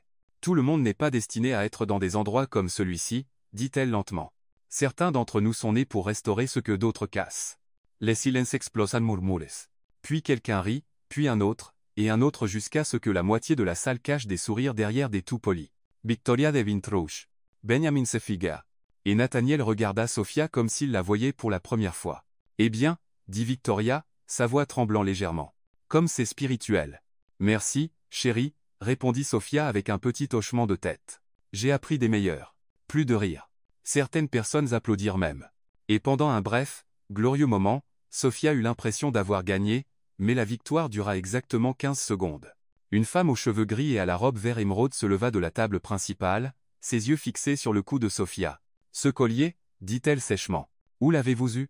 Tout le monde n'est pas destiné à être dans des endroits comme celui-ci, dit-elle lentement. Certains d'entre nous sont nés pour restaurer ce que d'autres cassent. Les silences explosan murmures. Puis quelqu'un rit, puis un autre, et un autre jusqu'à ce que la moitié de la salle cache des sourires derrière des tout polis. Victoria de Vintrouche. Benjamin se figa. Et Nathaniel regarda Sophia comme s'il la voyait pour la première fois. Eh bien, dit Victoria, sa voix tremblant légèrement. Comme c'est spirituel. Merci, chérie, répondit Sophia avec un petit hochement de tête. J'ai appris des meilleurs. Plus de rire. Certaines personnes applaudirent même. Et pendant un bref, glorieux moment, Sophia eut l'impression d'avoir gagné, mais la victoire dura exactement 15 secondes. Une femme aux cheveux gris et à la robe vert émeraude se leva de la table principale, ses yeux fixés sur le cou de Sophia. Ce collier, dit-elle sèchement. Où l'avez-vous eu?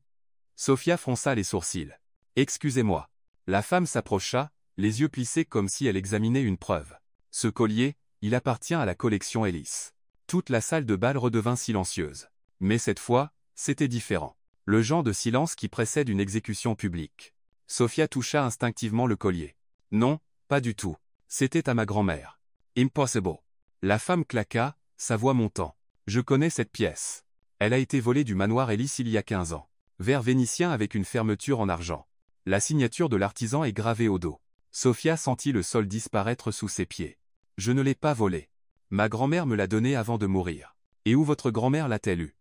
Sophia fronça les sourcils. Excusez-moi. La femme s'approcha, les yeux plissés comme si elle examinait une preuve. Ce collier, il appartient à la collection Ellis. Toute la salle de bal redevint silencieuse. Mais cette fois, c'était différent. Le genre de silence qui précède une exécution publique. Sophia toucha instinctivement le collier. Non, pas du tout. C'était à ma grand-mère. Impossible. La femme claqua, sa voix montant. Je connais cette pièce. Elle a été volée du manoir Ellis il y a 15 ans. Verre vénitien avec une fermeture en argent. La signature de l'artisan est gravée au dos. Sophia sentit le sol disparaître sous ses pieds. Je ne l'ai pas volée. Ma grand-mère me l'a donnée avant de mourir. Et où votre grand-mère l'a-t-elle eue?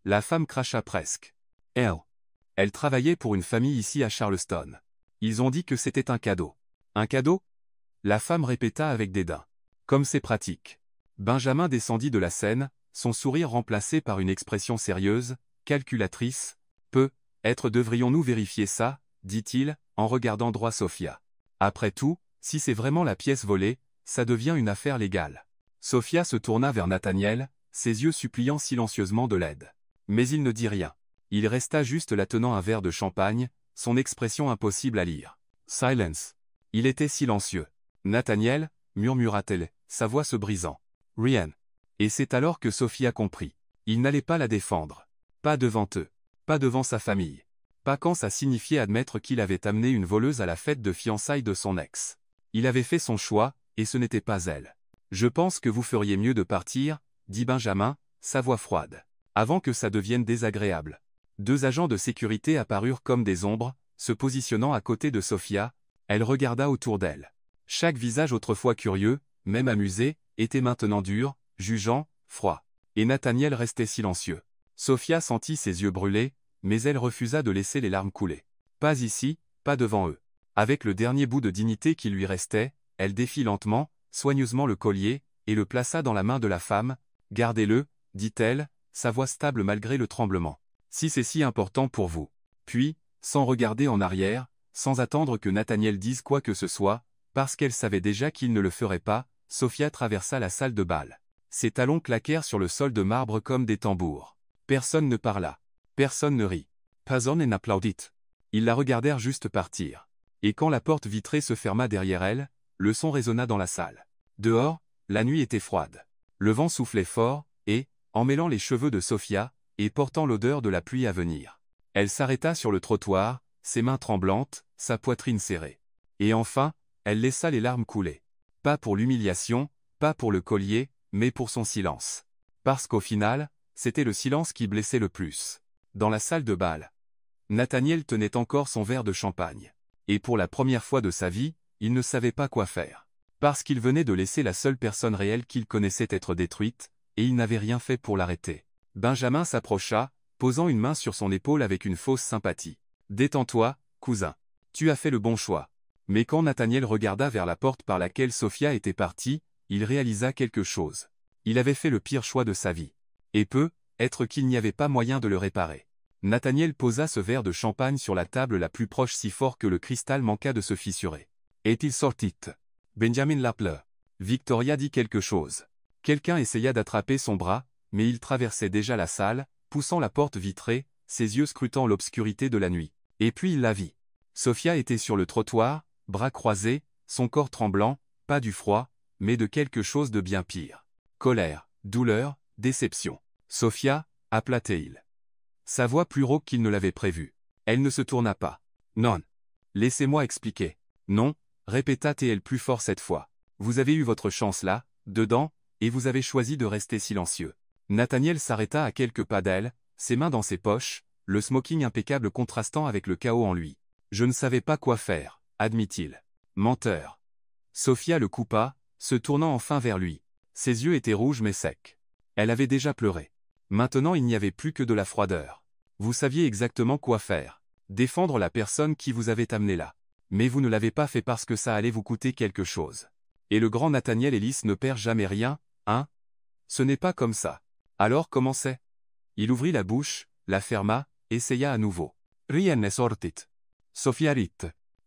La femme cracha presque. Elle travaillait pour une famille ici à Charleston. Ils ont dit que c'était un cadeau. Un cadeau? La femme répéta avec dédain. Comme c'est pratique. Benjamin descendit de la scène, son sourire remplacé par une expression sérieuse, calculatrice. Peut-être devrions-nous vérifier ça, dit-il, en regardant droit Sophia. Après tout, si c'est vraiment la pièce volée, ça devient une affaire légale. Sophia se tourna vers Nathaniel, ses yeux suppliant silencieusement de l'aide. Mais il ne dit rien. Il resta juste là tenant un verre de champagne, son expression impossible à lire. Silence. Il était silencieux. Nathaniel, murmura-t-elle, sa voix se brisant. Rien. Et c'est alors que Sophia comprit. Il n'allait pas la défendre. Pas devant eux. Pas devant sa famille. Pas quand ça signifiait admettre qu'il avait amené une voleuse à la fête de fiançailles de son ex. Il avait fait son choix, et ce n'était pas elle. Je pense que vous feriez mieux de partir, dit Benjamin, sa voix froide. Avant que ça devienne désagréable. 2 agents de sécurité apparurent comme des ombres, se positionnant à côté de Sophia. Elle regarda autour d'elle. Chaque visage autrefois curieux, même amusé, était maintenant dur, jugeant, froid. Et Nathaniel restait silencieux. Sophia sentit ses yeux brûler, mais elle refusa de laisser les larmes couler. Pas ici, pas devant eux. Avec le dernier bout de dignité qui lui restait, elle défit lentement, soigneusement le collier, et le plaça dans la main de la femme. « Gardez-le, dit-elle, sa voix stable malgré le tremblement. Si c'est si important pour vous. Puis, sans regarder en arrière, sans attendre que Nathaniel dise quoi que ce soit, parce qu'elle savait déjà qu'il ne le ferait pas, Sophia traversa la salle de bal. Ses talons claquèrent sur le sol de marbre comme des tambours. Personne ne parla. Personne ne rit. Personne n'applaudit. Ils la regardèrent juste partir. Et quand la porte vitrée se ferma derrière elle, le son résonna dans la salle. Dehors, la nuit était froide. Le vent soufflait fort, et, emmêlant les cheveux de Sophia, et portant l'odeur de la pluie à venir. Elle s'arrêta sur le trottoir, ses mains tremblantes, sa poitrine serrée. Et enfin, elle laissa les larmes couler. Pas pour l'humiliation, pas pour le collier, mais pour son silence. Parce qu'au final, c'était le silence qui blessait le plus. Dans la salle de bal, Nathaniel tenait encore son verre de champagne. Et pour la première fois de sa vie, il ne savait pas quoi faire. Parce qu'il venait de laisser la seule personne réelle qu'il connaissait être détruite, et il n'avait rien fait pour l'arrêter. Benjamin s'approcha, posant une main sur son épaule avec une fausse sympathie. « Détends-toi, cousin. Tu as fait le bon choix. » Mais quand Nathaniel regarda vers la porte par laquelle Sophia était partie, il réalisa quelque chose. Il avait fait le pire choix de sa vie. Et peut-être qu'il n'y avait pas moyen de le réparer. Nathaniel posa ce verre de champagne sur la table la plus proche si fort que le cristal manqua de se fissurer. Est-il sorti? Benjamin l'appela. Victoria dit quelque chose. Quelqu'un essaya d'attraper son bras, mais il traversait déjà la salle, poussant la porte vitrée, ses yeux scrutant l'obscurité de la nuit. Et puis il la vit. Sophia était sur le trottoir, bras croisés, son corps tremblant, pas du froid, mais de quelque chose de bien pire. Colère, douleur, déception. Sophia, appela-t-il. Sa voix plus rauque qu'il ne l'avait prévu. Elle ne se tourna pas. Non. Laissez-moi expliquer. Non, répéta-t-elle plus fort cette fois. Vous avez eu votre chance là, dedans, et vous avez choisi de rester silencieux. Nathaniel s'arrêta à quelques pas d'elle, ses mains dans ses poches, le smoking impeccable contrastant avec le chaos en lui. Je ne savais pas quoi faire, admit-il. Menteur. Sophia le coupa, se tournant enfin vers lui. Ses yeux étaient rouges mais secs. Elle avait déjà pleuré. Maintenant il n'y avait plus que de la froideur. Vous saviez exactement quoi faire. Défendre la personne qui vous avait amené là. Mais vous ne l'avez pas fait parce que ça allait vous coûter quelque chose. Et le grand Nathaniel Ellis ne perd jamais rien, hein? Ce n'est pas comme ça. Alors comment c'est? Il ouvrit la bouche, la ferma, essaya à nouveau. Rien n'est sorti. Sophia rit.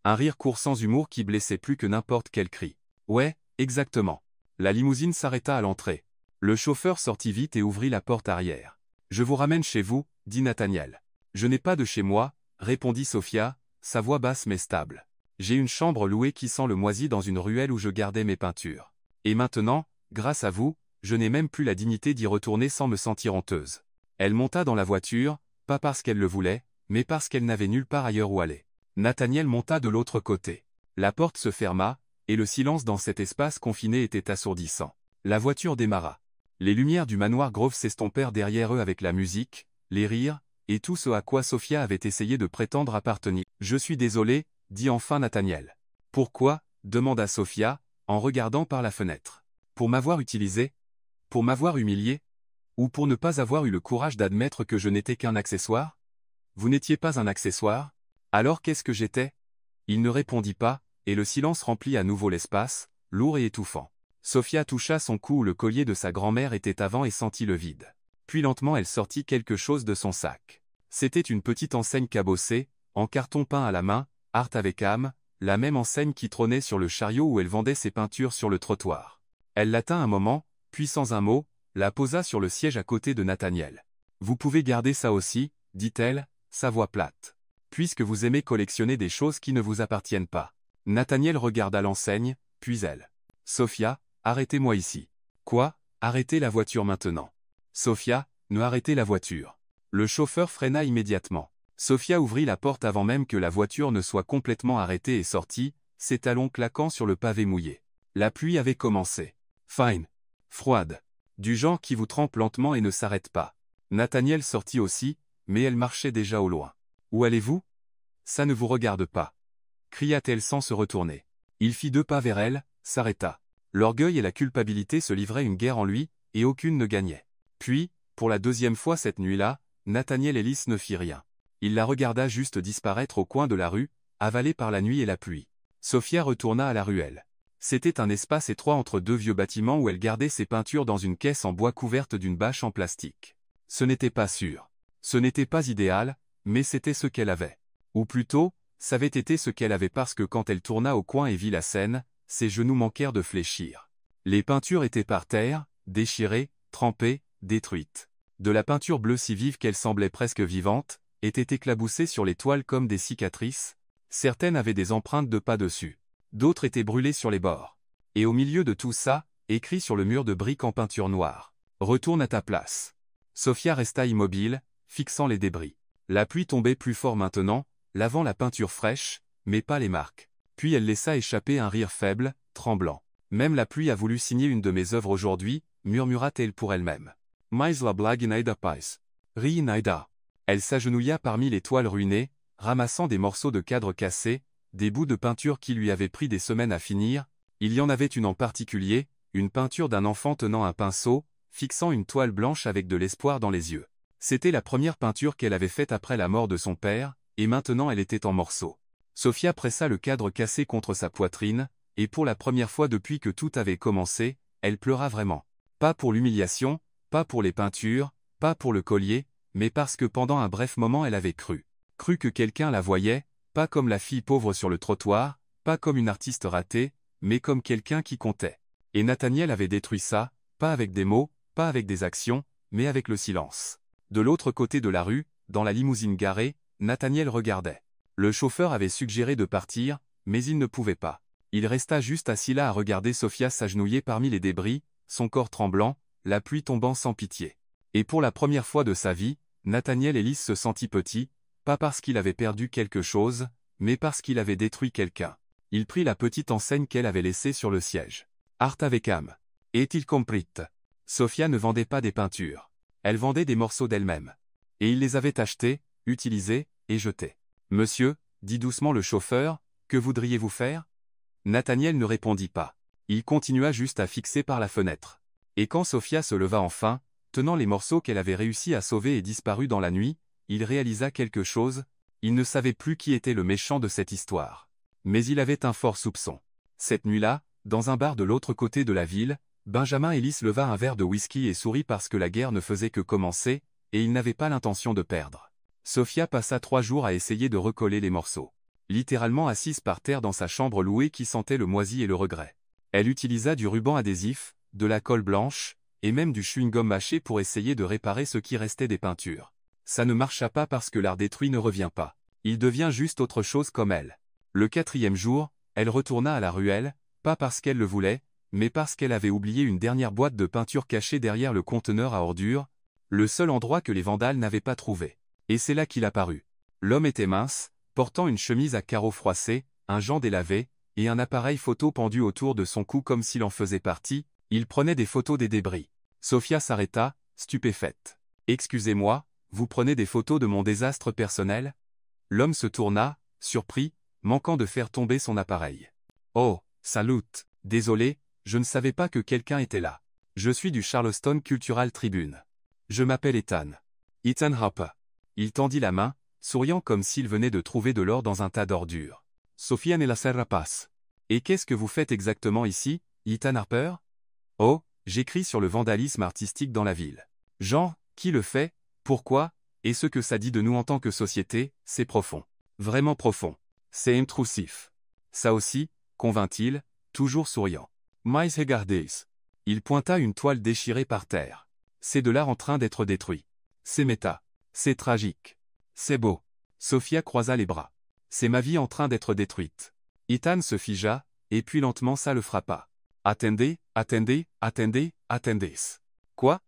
Un rire court sans humour qui blessait plus que n'importe quel cri. Ouais, exactement. La limousine s'arrêta à l'entrée. Le chauffeur sortit vite et ouvrit la porte arrière. Je vous ramène chez vous, dit Nathaniel. Je n'ai pas de chez moi, répondit Sophia, sa voix basse mais stable. J'ai une chambre louée qui sent le moisi dans une ruelle où je gardais mes peintures. Et maintenant, grâce à vous, je n'ai même plus la dignité d'y retourner sans me sentir honteuse. Elle monta dans la voiture, pas parce qu'elle le voulait, mais parce qu'elle n'avait nulle part ailleurs où aller. Nathaniel monta de l'autre côté. La porte se ferma, et le silence dans cet espace confiné était assourdissant. La voiture démarra. Les lumières du manoir Grove s'estompèrent derrière eux avec la musique, les rires, et tout ce à quoi Sophia avait essayé de prétendre appartenir. « Je suis désolé, dit enfin Nathaniel. « Pourquoi » demanda Sophia, en regardant par la fenêtre. « Pour m'avoir utilisé? Pour m'avoir humilié? Ou pour ne pas avoir eu le courage d'admettre que je n'étais qu'un accessoire? Vous n'étiez pas un accessoire? Alors qu'est-ce que j'étais? Il ne répondit pas, et le silence remplit à nouveau l'espace, lourd et étouffant. Sophia toucha son cou où le collier de sa grand-mère était avant et sentit le vide. Puis lentement elle sortit quelque chose de son sac. C'était une petite enseigne cabossée, en carton peint à la main, Art avec âme, la même enseigne qui trônait sur le chariot où elle vendait ses peintures sur le trottoir. Elle la tint un moment, puis sans un mot, la posa sur le siège à côté de Nathaniel. « Vous pouvez garder ça aussi, dit-elle, sa voix plate. Puisque vous aimez collectionner des choses qui ne vous appartiennent pas. » Nathaniel regarda l'enseigne, puis elle. « Sophia, arrêtez-moi ici. »« Quoi, arrêtez la voiture maintenant. »« Sophia, ne arrêtez la voiture. » Le chauffeur freina immédiatement. Sophia ouvrit la porte avant même que la voiture ne soit complètement arrêtée et sortit, ses talons claquant sur le pavé mouillé. La pluie avait commencé. Fine. Froide. Du genre qui vous trempe lentement et ne s'arrête pas. Nathaniel sortit aussi, mais elle marchait déjà au loin. « Où allez-vous ? Ça ne vous regarde pas. » cria-t-elle sans se retourner. Il fit 2 pas vers elle, s'arrêta. L'orgueil et la culpabilité se livraient une guerre en lui, et aucune ne gagnait. Puis, pour la 2e fois cette nuit-là, Nathaniel Ellis ne fit rien. Il la regarda juste disparaître au coin de la rue, avalée par la nuit et la pluie. Sophia retourna à la ruelle. C'était un espace étroit entre 2 vieux bâtiments où elle gardait ses peintures dans une caisse en bois couverte d'une bâche en plastique. Ce n'était pas sûr. Ce n'était pas idéal, mais c'était ce qu'elle avait. Ou plutôt, ça avait été ce qu'elle avait parce que quand elle tourna au coin et vit la scène, ses genoux manquèrent de fléchir. Les peintures étaient par terre, déchirées, trempées, détruites. De la peinture bleue si vive qu'elle semblait presque vivante, était éclaboussée sur les toiles comme des cicatrices. Certaines avaient des empreintes de pas dessus. D'autres étaient brûlées sur les bords. Et au milieu de tout ça, écrit sur le mur de briques en peinture noire. « Retourne à ta place. » Sophia resta immobile, fixant les débris. La pluie tombait plus fort maintenant, lavant la peinture fraîche, mais pas les marques. Puis elle laissa échapper un rire faible, tremblant. « Même la pluie a voulu signer une de mes œuvres aujourd'hui, murmura-t-elle pour elle-même. « Mais la blague n'aida pas. Ri n'aida. » Elle s'agenouilla parmi les toiles ruinées, ramassant des morceaux de cadre cassés, des bouts de peinture qui lui avaient pris des semaines à finir. Il y en avait une en particulier, une peinture d'un enfant tenant un pinceau, fixant une toile blanche avec de l'espoir dans les yeux. C'était la première peinture qu'elle avait faite après la mort de son père, et maintenant elle était en morceaux. Sophia pressa le cadre cassé contre sa poitrine, et pour la première fois depuis que tout avait commencé, elle pleura vraiment. Pas pour l'humiliation, pas pour les peintures, pas pour le collier, mais parce que pendant un bref moment elle avait cru. Cru que quelqu'un la voyait, pas comme la fille pauvre sur le trottoir, pas comme une artiste ratée, mais comme quelqu'un qui comptait. Et Nathaniel avait détruit ça, pas avec des mots, pas avec des actions, mais avec le silence. De l'autre côté de la rue, dans la limousine garée, Nathaniel regardait. Le chauffeur avait suggéré de partir, mais il ne pouvait pas. Il resta juste assis là à regarder Sophia s'agenouiller parmi les débris, son corps tremblant, la pluie tombant sans pitié. Et pour la première fois de sa vie, Nathaniel Ellis se sentit petit, pas parce qu'il avait perdu quelque chose, mais parce qu'il avait détruit quelqu'un. Il prit la petite enseigne qu'elle avait laissée sur le siège. Art avec âme. Est-il compris? Sophia ne vendait pas des peintures. Elle vendait des morceaux d'elle-même. Et il les avait achetés, utilisés, et jetés. « Monsieur, dit doucement le chauffeur, que voudriez-vous faire » Nathaniel ne répondit pas. Il continua juste à fixer par la fenêtre. Et quand Sophia se leva enfin, tenant les morceaux qu'elle avait réussi à sauver et disparus dans la nuit, il réalisa quelque chose. Il ne savait plus qui était le méchant de cette histoire. Mais il avait un fort soupçon. Cette nuit-là, dans un bar de l'autre côté de la ville, Benjamin Ellis leva un verre de whisky et sourit parce que la guerre ne faisait que commencer, et il n'avait pas l'intention de perdre. Sophia passa 3 jours à essayer de recoller les morceaux. Littéralement assise par terre dans sa chambre louée qui sentait le moisi et le regret. Elle utilisa du ruban adhésif, de la colle blanche, et même du chewing-gum mâché pour essayer de réparer ce qui restait des peintures. Ça ne marcha pas parce que l'art détruit ne revient pas. Il devient juste autre chose comme elle. Le 4e jour, elle retourna à la ruelle, pas parce qu'elle le voulait, mais parce qu'elle avait oublié une dernière boîte de peinture cachée derrière le conteneur à ordures, le seul endroit que les vandales n'avaient pas trouvé. Et c'est là qu'il apparut. L'homme était mince, portant une chemise à carreaux froissés, un gant délavé, et un appareil photo pendu autour de son cou comme s'il en faisait partie. Il prenait des photos des débris. Sophia s'arrêta, stupéfaite. « Excusez-moi, vous prenez des photos de mon désastre personnel ?» L'homme se tourna, surpris, manquant de faire tomber son appareil. « Oh, salut, désolé, je ne savais pas que quelqu'un était là. Je suis du Charleston Cultural Tribune. Je m'appelle Ethan. Ethan Harper. » Il tendit la main, souriant comme s'il venait de trouver de l'or dans un tas d'ordures. Sophia Nella Serra passe. Et qu'est-ce que vous faites exactement ici, Ethan Harper? Oh, j'écris sur le vandalisme artistique dans la ville. Genre, qui le fait, pourquoi, et ce que ça dit de nous en tant que société, c'est profond. Vraiment profond. C'est intrusif. Ça aussi, convint-il, toujours souriant. Mais regardez. Il pointa une toile déchirée par terre. C'est de l'art en train d'être détruit. C'est méta. C'est tragique. C'est beau. Sophia croisa les bras. C'est ma vie en train d'être détruite. Ethan se figea, et puis lentement ça le frappa. Attendez, attendez, attendez, attendez. Quoi?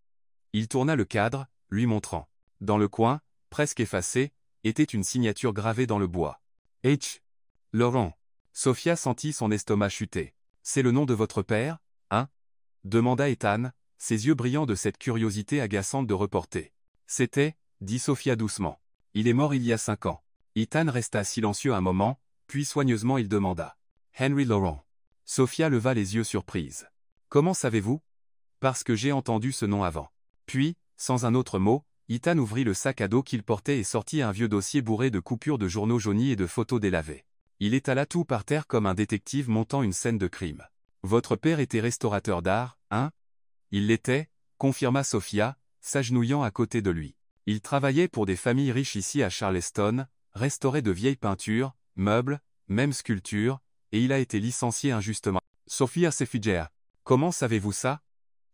Il tourna le cadre, lui montrant. Dans le coin, presque effacé, était une signature gravée dans le bois. H. Laurent. Sophia sentit son estomac chuter. C'est le nom de votre père, hein? Demanda Ethan, ses yeux brillants de cette curiosité agaçante de reporter. C'était, dit Sophia doucement. Il est mort il y a 5 ans. Ethan resta silencieux un moment, puis soigneusement il demanda. Henry Laurent. Sophia leva les yeux surprise. Comment savez-vous? Parce que j'ai entendu ce nom avant. Puis, sans un autre mot, Ethan ouvrit le sac à dos qu'il portait et sortit un vieux dossier bourré de coupures de journaux jaunis et de photos délavées. Il étala tout par terre comme un détective montant une scène de crime. Votre père était restaurateur d'art, hein? Il l'était, confirma Sophia, s'agenouillant à côté de lui. Il travaillait pour des familles riches ici à Charleston, restaurait de vieilles peintures, meubles, même sculptures, et il a été licencié injustement. Sophia s'effigea. Comment savez-vous ça?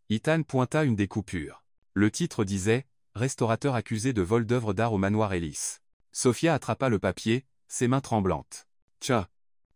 Ethan pointa une des coupures. Le titre disait « Restaurateur accusé de vol d'œuvres d'art au manoir Ellis ». Sophia attrapa le papier, ses mains tremblantes. Tiens.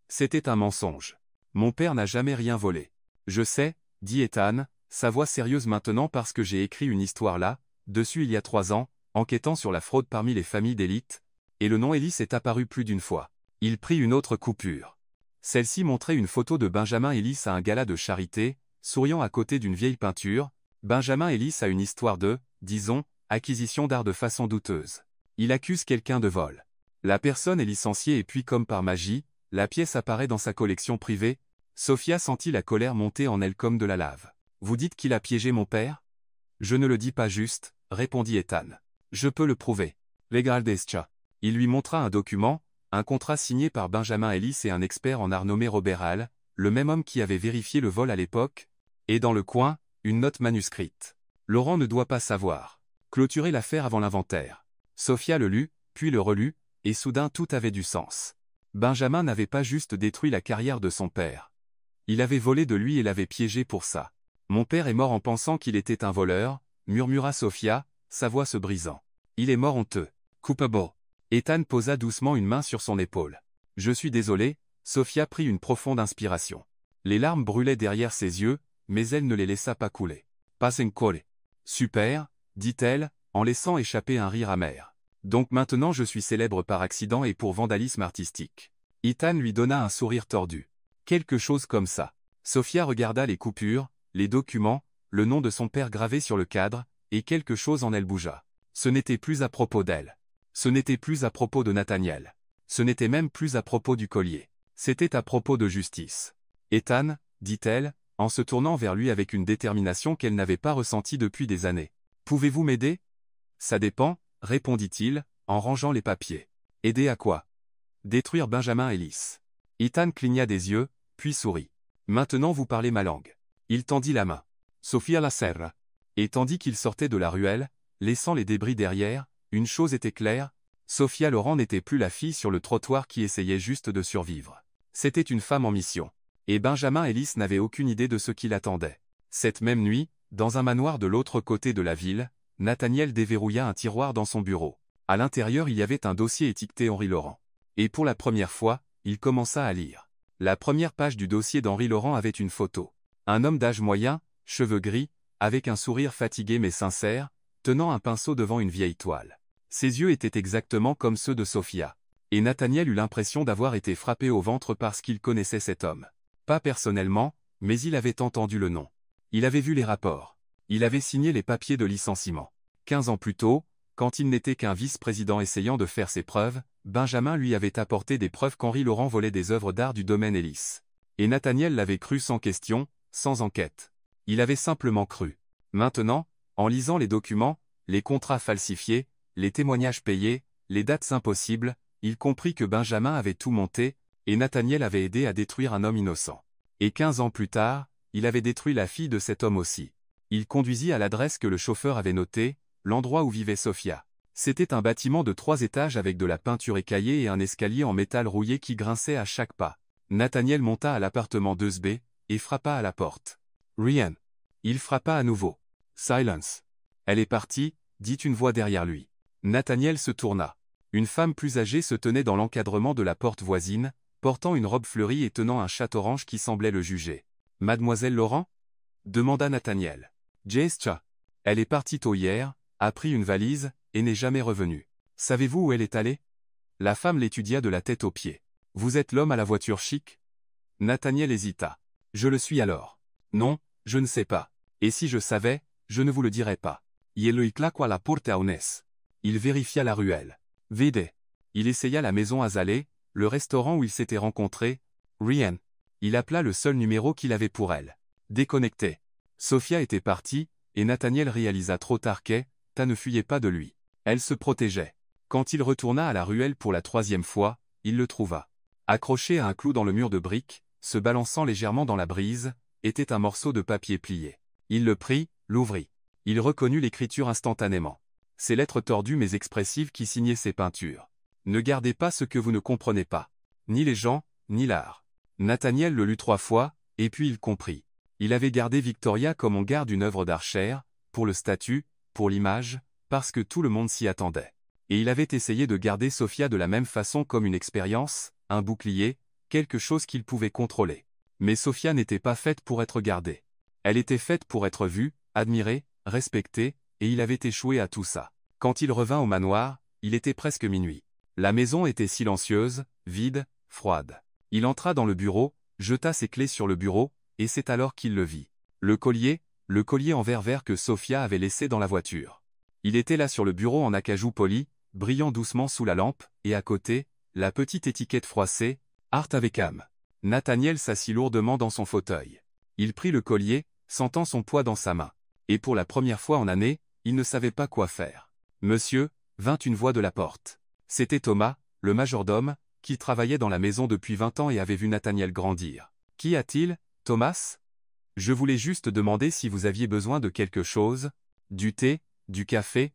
C'était un mensonge. Mon père n'a jamais rien volé. Je sais, dit Ethan, sa voix sérieuse maintenant parce que j'ai écrit une histoire là, dessus il y a 3 ans, enquêtant sur la fraude parmi les familles d'élite, et le nom Ellis est apparu plus d'une fois. Il prit une autre coupure. Celle-ci montrait une photo de Benjamin Ellis à un gala de charité, souriant à côté d'une vieille peinture. Benjamin Ellis a une histoire de, disons, acquisition d'art de façon douteuse. Il accuse quelqu'un de vol. La personne est licenciée et puis comme par magie, la pièce apparaît dans sa collection privée. Sophia sentit la colère monter en elle comme de la lave. Vous dites qu'il a piégé mon père? Je ne le dis pas juste, répondit Ethan. Je peux le prouver. Legaldescha. Il lui montra un document, un contrat signé par Benjamin Ellis et un expert en art nommé Robert Hall, le même homme qui avait vérifié le vol à l'époque, et dans le coin, une note manuscrite. Laurent ne doit pas savoir. Clôturer l'affaire avant l'inventaire. Sophia le lut, puis le relut, et soudain tout avait du sens. Benjamin n'avait pas juste détruit la carrière de son père. Il avait volé de lui et l'avait piégé pour ça. Mon père est mort en pensant qu'il était un voleur, murmura Sophia, sa voix se brisant. Il est mort honteux. Coupable. Ethan posa doucement une main sur son épaule. Je suis désolé, Sophia prit une profonde inspiration. Les larmes brûlaient derrière ses yeux, mais elle ne les laissa pas couler. Pas encore. Super, dit-elle, en laissant échapper un rire amer. Donc maintenant je suis célèbre par accident et pour vandalisme artistique. Ethan lui donna un sourire tordu. Quelque chose comme ça. Sophia regarda les coupures, les documents, le nom de son père gravé sur le cadre, et quelque chose en elle bougea. Ce n'était plus à propos d'elle. Ce n'était plus à propos de Nathaniel. Ce n'était même plus à propos du collier. C'était à propos de justice. Ethan, dit-elle, en se tournant vers lui avec une détermination qu'elle n'avait pas ressentie depuis des années. Pouvez-vous m'aider? Ça dépend, répondit-il, en rangeant les papiers. Aider à quoi? Détruire Benjamin Ellis. Ethan cligna des yeux, puis sourit. Maintenant vous parlez ma langue. Il tendit la main. Sophia la serra. Et tandis qu'il sortait de la ruelle, laissant les débris derrière, une chose était claire, Sophia Laurent n'était plus la fille sur le trottoir qui essayait juste de survivre. C'était une femme en mission. Et Benjamin Ellis n'avait aucune idée de ce qui l'attendait. Cette même nuit, dans un manoir de l'autre côté de la ville, Nathaniel déverrouilla un tiroir dans son bureau. À l'intérieur il y avait un dossier étiqueté Henry Laurent. Et pour la première fois, il commença à lire. La première page du dossier d'Henry Laurent avait une photo. Un homme d'âge moyen, cheveux gris, avec un sourire fatigué mais sincère, tenant un pinceau devant une vieille toile. Ses yeux étaient exactement comme ceux de Sophia. Et Nathaniel eut l'impression d'avoir été frappé au ventre parce qu'il connaissait cet homme. Pas personnellement, mais il avait entendu le nom. Il avait vu les rapports. Il avait signé les papiers de licenciement. 15 ans plus tôt, quand il n'était qu'un vice-président essayant de faire ses preuves, Benjamin lui avait apporté des preuves qu'Henry Laurent volait des œuvres d'art du domaine Ellis. Et Nathaniel l'avait cru sans question, sans enquête. Il avait simplement cru. Maintenant, en lisant les documents, les contrats falsifiés, les témoignages payés, les dates impossibles, il comprit que Benjamin avait tout monté, Et Nathaniel avait aidé à détruire un homme innocent. Et 15 ans plus tard, il avait détruit la fille de cet homme aussi. Il conduisit à l'adresse que le chauffeur avait notée, l'endroit où vivait Sofia. C'était un bâtiment de 3 étages avec de la peinture écaillée et un escalier en métal rouillé qui grinçait à chaque pas. Nathaniel monta à l'appartement 2B et frappa à la porte. Ryan. Il frappa à nouveau. Silence. Elle est partie, dit une voix derrière lui. Nathaniel se tourna. Une femme plus âgée se tenait dans l'encadrement de la porte voisine, portant une robe fleurie et tenant un chat orange qui semblait le juger. « Mademoiselle Laurent » demanda Nathaniel. « Jescha. Elle est partie tôt hier, a pris une valise, et n'est jamais revenue. Savez-vous où elle est allée » La femme l'étudia de la tête aux pieds. « Vous êtes l'homme à la voiture chic » Nathaniel hésita. « Je le suis alors. »« Non, je ne sais pas. Et si je savais, je ne vous le dirais pas. » Il claqua la porte a Onès. Il vérifia la ruelle. Vide. Il essaya la maison Azalée, le restaurant où ils s'étaient rencontrés. Ryan. Il appela le seul numéro qu'il avait pour elle. Déconnecté. Sofia était partie, et Nathaniel réalisa trop tard qu'Ta ne fuyait pas de lui. Elle se protégeait. Quand il retourna à la ruelle pour la 3e fois, il le trouva. Accroché à un clou dans le mur de briques, se balançant légèrement dans la brise, était un morceau de papier plié. Il le prit, l'ouvrit. Il reconnut l'écriture instantanément. Ces lettres tordues mais expressives qui signaient ses peintures. Ne gardez pas ce que vous ne comprenez pas. Ni les gens, ni l'art. Nathaniel le lut 3 fois, et puis il comprit. Il avait gardé Victoria comme on garde une œuvre d'art chère, pour le statut, pour l'image, parce que tout le monde s'y attendait. Et il avait essayé de garder Sofia de la même façon comme une expérience, un bouclier, quelque chose qu'il pouvait contrôler. Mais Sofia n'était pas faite pour être gardée. Elle était faite pour être vue, admirée, respectée, et il avait échoué à tout ça. Quand il revint au manoir, il était presque minuit. La maison était silencieuse, vide, froide. Il entra dans le bureau, jeta ses clés sur le bureau, et c'est alors qu'il le vit. Le collier en verre vert que Sofia avait laissé dans la voiture. Il était là sur le bureau en acajou poli, brillant doucement sous la lampe, et à côté, la petite étiquette froissée, Art avec âme. Nathaniel s'assit lourdement dans son fauteuil. Il prit le collier, sentant son poids dans sa main. Et pour la première fois en année, il ne savait pas quoi faire. « Monsieur » vint une voix de la porte. C'était Thomas, le majordome, qui travaillait dans la maison depuis 20 ans et avait vu Nathaniel grandir. « Qu'y a-t-il, Thomas » ? « Je voulais juste demander si vous aviez besoin de quelque chose. Du thé, du café,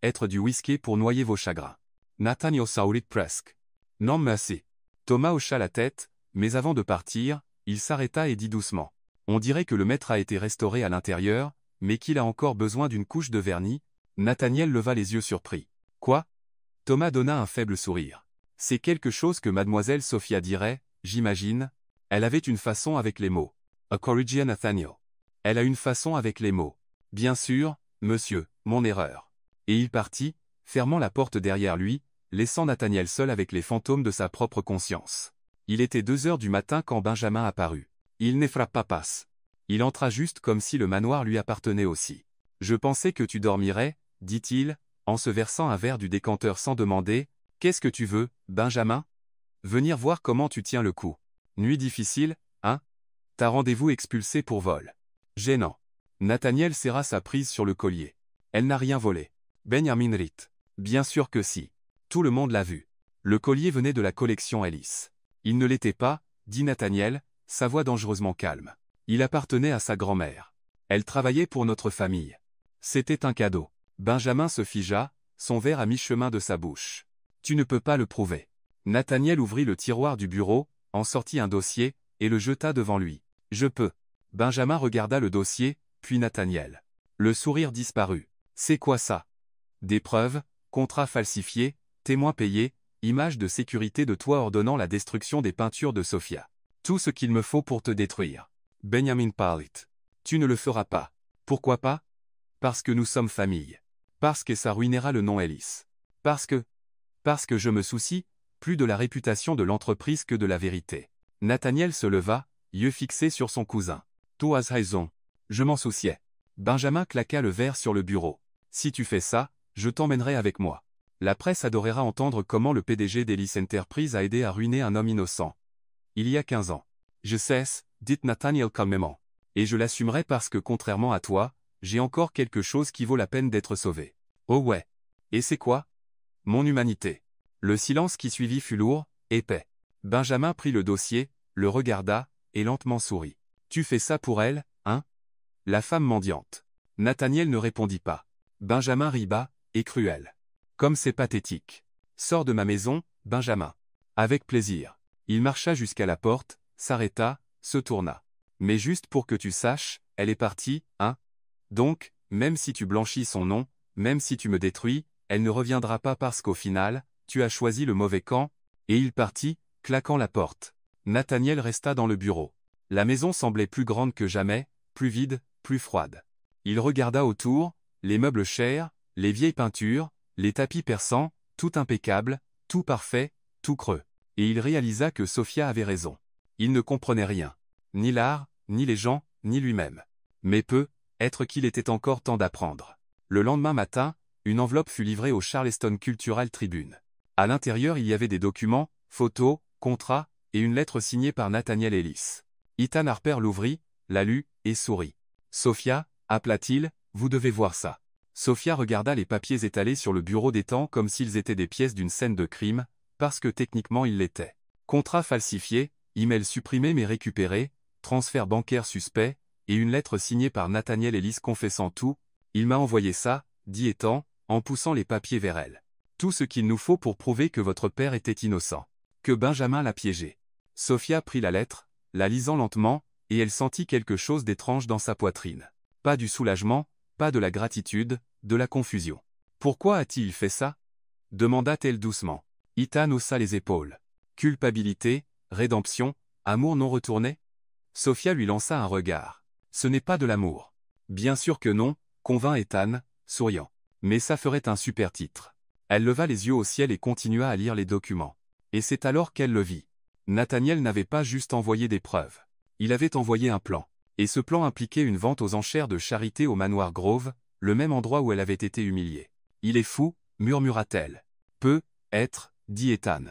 être du whisky pour noyer vos chagrins. » Nathaniel sourit presque. « Non merci. » Thomas hocha la tête, mais avant de partir, il s'arrêta et dit doucement. « On dirait que le maître a été restauré à l'intérieur, mais qu'il a encore besoin d'une couche de vernis. » Nathaniel leva les yeux surpris. « Quoi ?» Thomas donna un faible sourire. « C'est quelque chose que mademoiselle Sophia dirait, j'imagine. Elle avait une façon avec les mots. » A corrigia Nathaniel. « Elle a une façon avec les mots. Bien sûr, monsieur, mon erreur. » Et il partit, fermant la porte derrière lui, laissant Nathaniel seul avec les fantômes de sa propre conscience. Il était 2 heures du matin quand Benjamin apparut. Il ne frappa pas. Il entra juste comme si le manoir lui appartenait aussi. « Je pensais que tu dormirais, » dit-il, en se versant un verre du décanteur sans demander. « Qu'est-ce que tu veux, Benjamin ? Venir voir comment tu tiens le coup. Nuit difficile, hein ? T'as rendez-vous expulsé pour vol. Gênant. » Nathaniel serra sa prise sur le collier. Elle n'a rien volé. Benjamin rit. Bien sûr que si. Tout le monde l'a vu. Le collier venait de la collection Ellis. Il ne l'était pas, dit Nathaniel, sa voix dangereusement calme. Il appartenait à sa grand-mère. Elle travaillait pour notre famille. C'était un cadeau. Benjamin se figea, son verre à mi-chemin de sa bouche. Tu ne peux pas le prouver. Nathaniel ouvrit le tiroir du bureau, en sortit un dossier, et le jeta devant lui. Je peux. Benjamin regarda le dossier, puis Nathaniel. Le sourire disparut. C'est quoi ça ? Des preuves, contrat falsifié, témoins payés, images de sécurité de toi ordonnant la destruction des peintures de Sofia. Tout ce qu'il me faut pour te détruire. Benjamin parlit. Tu ne le feras pas. Pourquoi pas ? Parce que nous sommes famille. Parce que ça ruinera le nom Ellis. Parce que je me soucie, plus de la réputation de l'entreprise que de la vérité. Nathaniel se leva, yeux fixés sur son cousin. Tu as raison. Je m'en souciais. Benjamin claqua le verre sur le bureau. Si tu fais ça, je t'emmènerai avec moi. La presse adorera entendre comment le PDG d'Ellis Enterprise a aidé à ruiner un homme innocent. Il y a 15 ans. Je cesse, dit Nathaniel calmement. Et je l'assumerai parce que contrairement à toi, j'ai encore quelque chose qui vaut la peine d'être sauvé. Oh ouais. Et c'est quoi ? Mon humanité. Le silence qui suivit fut lourd, épais. Benjamin prit le dossier, le regarda, et lentement sourit. Tu fais ça pour elle, hein? La femme mendiante. Nathaniel ne répondit pas. Benjamin rit bas, et cruel. Comme c'est pathétique. Sors de ma maison, Benjamin. Avec plaisir. Il marcha jusqu'à la porte, s'arrêta, se tourna. Mais juste pour que tu saches, elle est partie, hein? Donc, même si tu blanchis son nom, même si tu me détruis, elle ne reviendra pas parce qu'au final, tu as choisi le mauvais camp, et il partit, claquant la porte. Nathaniel resta dans le bureau. La maison semblait plus grande que jamais, plus vide, plus froide. Il regarda autour, les meubles chers, les vieilles peintures, les tapis persans, tout impeccable, tout parfait, tout creux. Et il réalisa que Sophia avait raison. Il ne comprenait rien. Ni l'art, ni les gens, ni lui-même. Mais être qu'il était encore temps d'apprendre. Le lendemain matin, une enveloppe fut livrée au Charleston Cultural Tribune. À l'intérieur il y avait des documents, photos, contrats, et une lettre signée par Nathaniel Ellis. Ethan Harper l'ouvrit, la lut, et sourit. Sophia, appela-t-il, vous devez voir ça. Sophia regarda les papiers étalés sur le bureau d'Ethan comme s'ils étaient des pièces d'une scène de crime, parce que techniquement ils l'étaient. Contrat falsifié, email supprimé mais récupéré, transfert bancaire suspect, et une lettre signée par Nathaniel Ellis confessant tout. Il m'a envoyé ça, dit Ethan, en poussant les papiers vers elle. Tout ce qu'il nous faut pour prouver que votre père était innocent. Que Benjamin l'a piégé. Sophia prit la lettre, la lisant lentement, et elle sentit quelque chose d'étrange dans sa poitrine. Pas du soulagement, pas de la gratitude, de la confusion. Pourquoi a-t-il fait ça? Demanda-t-elle doucement. Ethan haussa les épaules. Culpabilité, rédemption, amour non retourné? Sophia lui lança un regard. Ce n'est pas de l'amour. Bien sûr que non, convint Ethan, souriant. Mais ça ferait un super titre. Elle leva les yeux au ciel et continua à lire les documents. Et c'est alors qu'elle le vit. Nathaniel n'avait pas juste envoyé des preuves. Il avait envoyé un plan. Et ce plan impliquait une vente aux enchères de charité au manoir Grove, le même endroit où elle avait été humiliée. Il est fou, murmura-t-elle. Être, dit Ethan.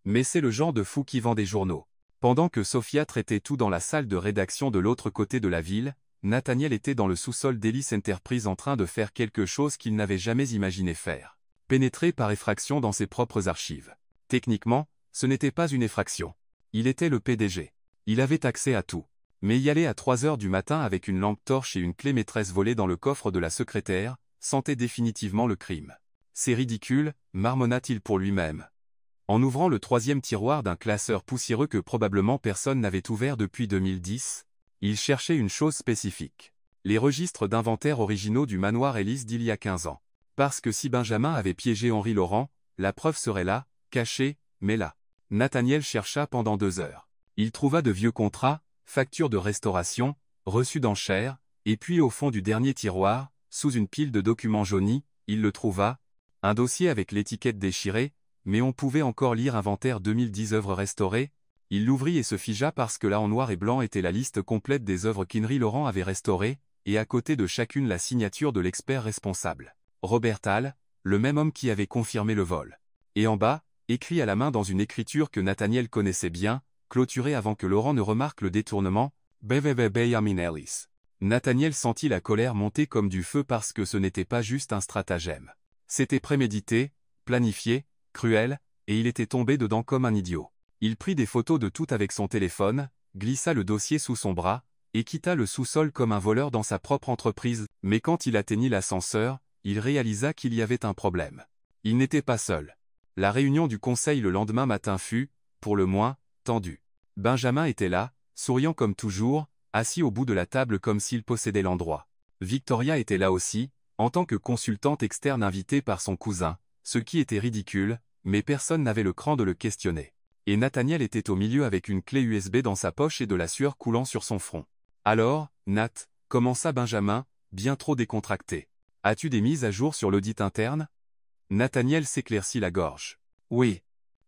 Mais c'est le genre de fou qui vend des journaux. Pendant que Sophia traitait tout dans la salle de rédaction de l'autre côté de la ville, Nathaniel était dans le sous-sol d'Ellis Enterprise en train de faire quelque chose qu'il n'avait jamais imaginé faire. Pénétrer par effraction dans ses propres archives. Techniquement, ce n'était pas une effraction. Il était le PDG. Il avait accès à tout. Mais y aller à 3 heures du matin avec une lampe torche et une clé maîtresse volée dans le coffre de la secrétaire, sentait définitivement le crime. C'est ridicule, marmonna-t-il pour lui-même. En ouvrant le 3e tiroir d'un classeur poussiéreux que probablement personne n'avait ouvert depuis 2010, il cherchait une chose spécifique. Les registres d'inventaire originaux du manoir Ellis d'il y a 15 ans. Parce que si Benjamin avait piégé Henri Laurent, la preuve serait là, cachée, mais là. Nathaniel chercha pendant 2 heures. Il trouva de vieux contrats, factures de restauration, reçus d'enchères, et puis au fond du dernier tiroir, sous une pile de documents jaunis, il le trouva, un dossier avec l'étiquette déchirée, mais on pouvait encore lire inventaire 2010 œuvres restaurées. Il l'ouvrit et se figea parce que là en noir et blanc était la liste complète des œuvres qu'Henri Laurent avait restaurées, et à côté de chacune la signature de l'expert responsable. Robert Hall, le même homme qui avait confirmé le vol. Et en bas, écrit à la main dans une écriture que Nathaniel connaissait bien, clôturé avant que Laurent ne remarque le détournement, Benjamin Ellis. Nathaniel sentit la colère monter comme du feu parce que ce n'était pas juste un stratagème. C'était prémédité, planifié, cruel, et il était tombé dedans comme un idiot. Il prit des photos de tout avec son téléphone, glissa le dossier sous son bras, et quitta le sous-sol comme un voleur dans sa propre entreprise, mais quand il atteignit l'ascenseur, il réalisa qu'il y avait un problème. Il n'était pas seul. La réunion du conseil le lendemain matin fut, pour le moins, tendue. Benjamin était là, souriant comme toujours, assis au bout de la table comme s'il possédait l'endroit. Victoria était là aussi, en tant que consultante externe invitée par son cousin, ce qui était ridicule, mais personne n'avait le cran de le questionner. Et Nathaniel était au milieu avec une clé USB dans sa poche et de la sueur coulant sur son front. Alors, Nat, commença Benjamin, bien trop décontracté. As-tu des mises à jour sur l'audit interne? Nathaniel s'éclaircit la gorge. Oui.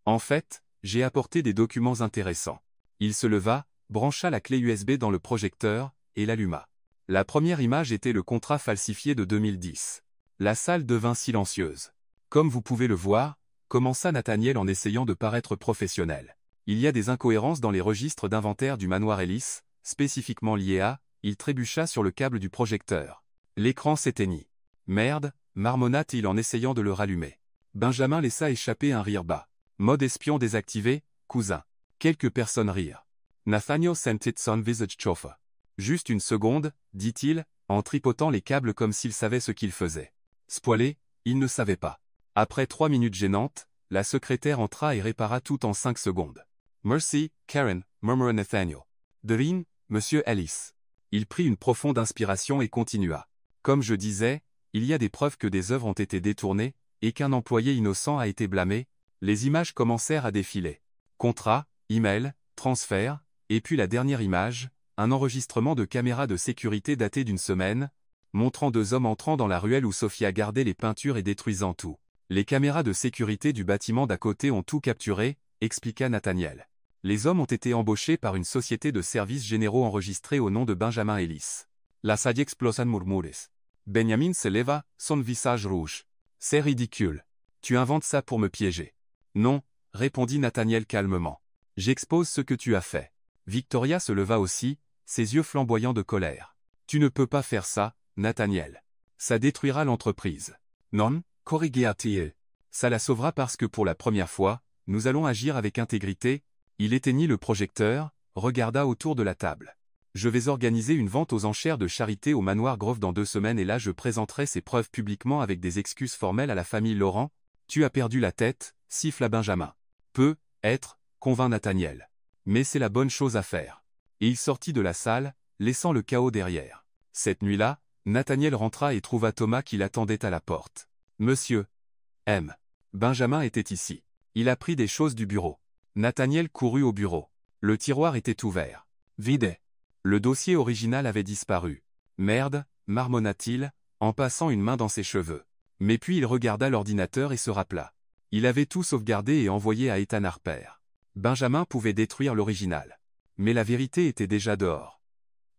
En fait, j'ai apporté des documents intéressants. Il se leva, brancha la clé USB dans le projecteur, et l'alluma. La première image était le contrat falsifié de 2010. La salle devint silencieuse. Comme vous pouvez le voir, commença Nathaniel en essayant de paraître professionnel. Il y a des incohérences dans les registres d'inventaire du manoir Ellis, spécifiquement liées à, il trébucha sur le câble du projecteur. L'écran s'éteignit. Merde, marmonna-t-il en essayant de le rallumer. Benjamin laissa échapper un rire bas. Mode espion désactivé, cousin. Quelques personnes rirent. Nathaniel scented son visage chauffer. Juste une seconde, dit-il, en tripotant les câbles comme s'il savait ce qu'il faisait. Spoilé, il ne savait pas. Après 3 minutes gênantes, la secrétaire entra et répara tout en 5 secondes. Merci, Karen, murmura Nathaniel. Devine, Monsieur Ellis. Il prit une profonde inspiration et continua. Comme je disais, il y a des preuves que des œuvres ont été détournées, et qu'un employé innocent a été blâmé. Les images commencèrent à défiler. Contrat, email, transfert, et puis la dernière image, un enregistrement de caméra de sécurité daté d'une semaine, montrant 2 hommes entrant dans la ruelle où Sophia gardait les peintures et détruisant tout. Les caméras de sécurité du bâtiment d'à côté ont tout capturé, expliqua Nathaniel. Les hommes ont été embauchés par une société de services généraux enregistrée au nom de Benjamin Ellis. La salle explose en murmures. Benjamin se leva, son visage rouge. C'est ridicule. Tu inventes ça pour me piéger. Non, répondit Nathaniel calmement. J'expose ce que tu as fait. Victoria se leva aussi, ses yeux flamboyants de colère. Tu ne peux pas faire ça, Nathaniel. Ça détruira l'entreprise. Non, corrigea-t-il. Ça la sauvera parce que pour la première fois, nous allons agir avec intégrité. Il éteignit le projecteur, regarda autour de la table. Je vais organiser une vente aux enchères de charité au manoir Grove dans 2 semaines et là je présenterai ces preuves publiquement avec des excuses formelles à la famille Laurent. Tu as perdu la tête, siffla Benjamin. Peut être, convint Nathaniel. Mais c'est la bonne chose à faire. Et il sortit de la salle, laissant le chaos derrière. Cette nuit-là, Nathaniel rentra et trouva Thomas qui l'attendait à la porte. Monsieur M. Benjamin était ici. Il a pris des choses du bureau. Nathaniel courut au bureau. Le tiroir était ouvert. Vide. Le dossier original avait disparu. Merde, marmonna-t-il, en passant une main dans ses cheveux. Mais puis il regarda l'ordinateur et se rappela. Il avait tout sauvegardé et envoyé à Ethan Harper. Benjamin pouvait détruire l'original. Mais la vérité était déjà dehors.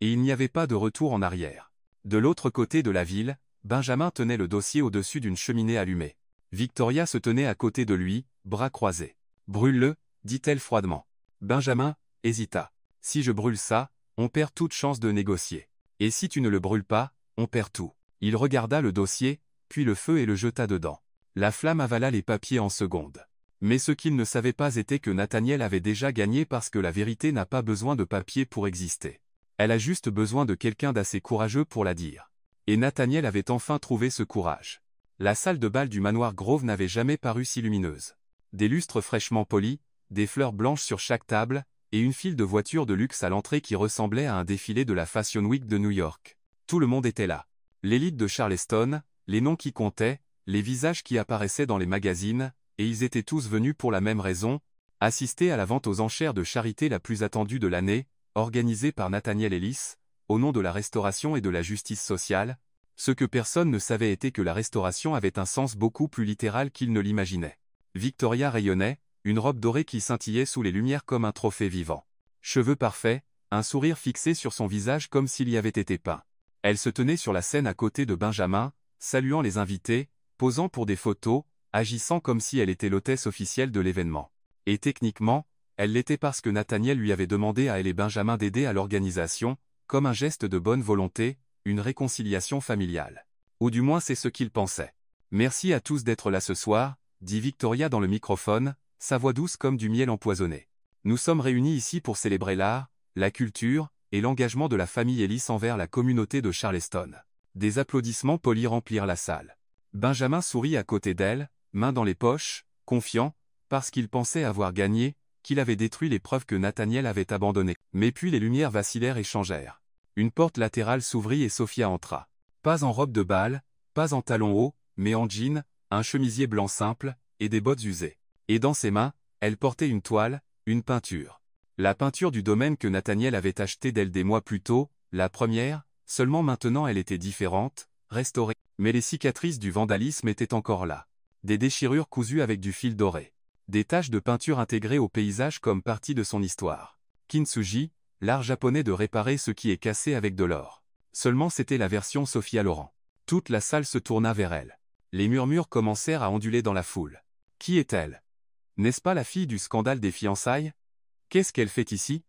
Et il n'y avait pas de retour en arrière. De l'autre côté de la ville, Benjamin tenait le dossier au-dessus d'une cheminée allumée. Victoria se tenait à côté de lui, bras croisés. « Brûle-le » dit-elle froidement. Benjamin hésita. « Si je brûle ça, on perd toute chance de négocier. Et si tu ne le brûles pas, on perd tout. » Il regarda le dossier, puis le feu et le jeta dedans. La flamme avala les papiers en secondes. Mais ce qu'il ne savait pas était que Nathaniel avait déjà gagné parce que la vérité n'a pas besoin de papier pour exister. Elle a juste besoin de quelqu'un d'assez courageux pour la dire. Et Nathaniel avait enfin trouvé ce courage. La salle de bal du manoir Grove n'avait jamais paru si lumineuse. Des lustres fraîchement polis, des fleurs blanches sur chaque table, et une file de voitures de luxe à l'entrée qui ressemblait à un défilé de la Fashion Week de New York. Tout le monde était là. L'élite de Charleston, les noms qui comptaient, les visages qui apparaissaient dans les magazines, et ils étaient tous venus pour la même raison, assister à la vente aux enchères de charité la plus attendue de l'année, organisée par Nathaniel Ellis, au nom de la restauration et de la justice sociale. Ce que personne ne savait était que la restauration avait un sens beaucoup plus littéral qu'il ne l'imaginait. Victoria rayonnait, une robe dorée qui scintillait sous les lumières comme un trophée vivant. Cheveux parfaits, un sourire fixé sur son visage comme s'il y avait été peint. Elle se tenait sur la scène à côté de Benjamin, saluant les invités, posant pour des photos, agissant comme si elle était l'hôtesse officielle de l'événement. Et techniquement, elle l'était parce que Nathaniel lui avait demandé à elle et Benjamin d'aider à l'organisation, comme un geste de bonne volonté, une réconciliation familiale. Ou du moins c'est ce qu'il pensait. « Merci à tous d'être là ce soir », dit Victoria dans le microphone, sa voix douce comme du miel empoisonné. Nous sommes réunis ici pour célébrer l'art, la culture, et l'engagement de la famille Ellis envers la communauté de Charleston. Des applaudissements polis remplirent la salle. Benjamin sourit à côté d'elle, main dans les poches, confiant, parce qu'il pensait avoir gagné, qu'il avait détruit les preuves que Nathaniel avait abandonnées. Mais puis les lumières vacillèrent et changèrent. Une porte latérale s'ouvrit et Sophia entra. Pas en robe de bal, pas en talons hauts, mais en jean, un chemisier blanc simple, et des bottes usées. Et dans ses mains, elle portait une toile, une peinture. La peinture du domaine que Nathaniel avait achetée d'elle des mois plus tôt, la première, seulement maintenant elle était différente, restaurée. Mais les cicatrices du vandalisme étaient encore là. Des déchirures cousues avec du fil doré. Des taches de peinture intégrées au paysage comme partie de son histoire. Kintsugi, l'art japonais de réparer ce qui est cassé avec de l'or. Seulement c'était la version Sophia Loren. Toute la salle se tourna vers elle. Les murmures commencèrent à onduler dans la foule. Qui est-elle? N'est-ce pas la fille du scandale des fiançailles? Qu'est-ce qu'elle fait ici?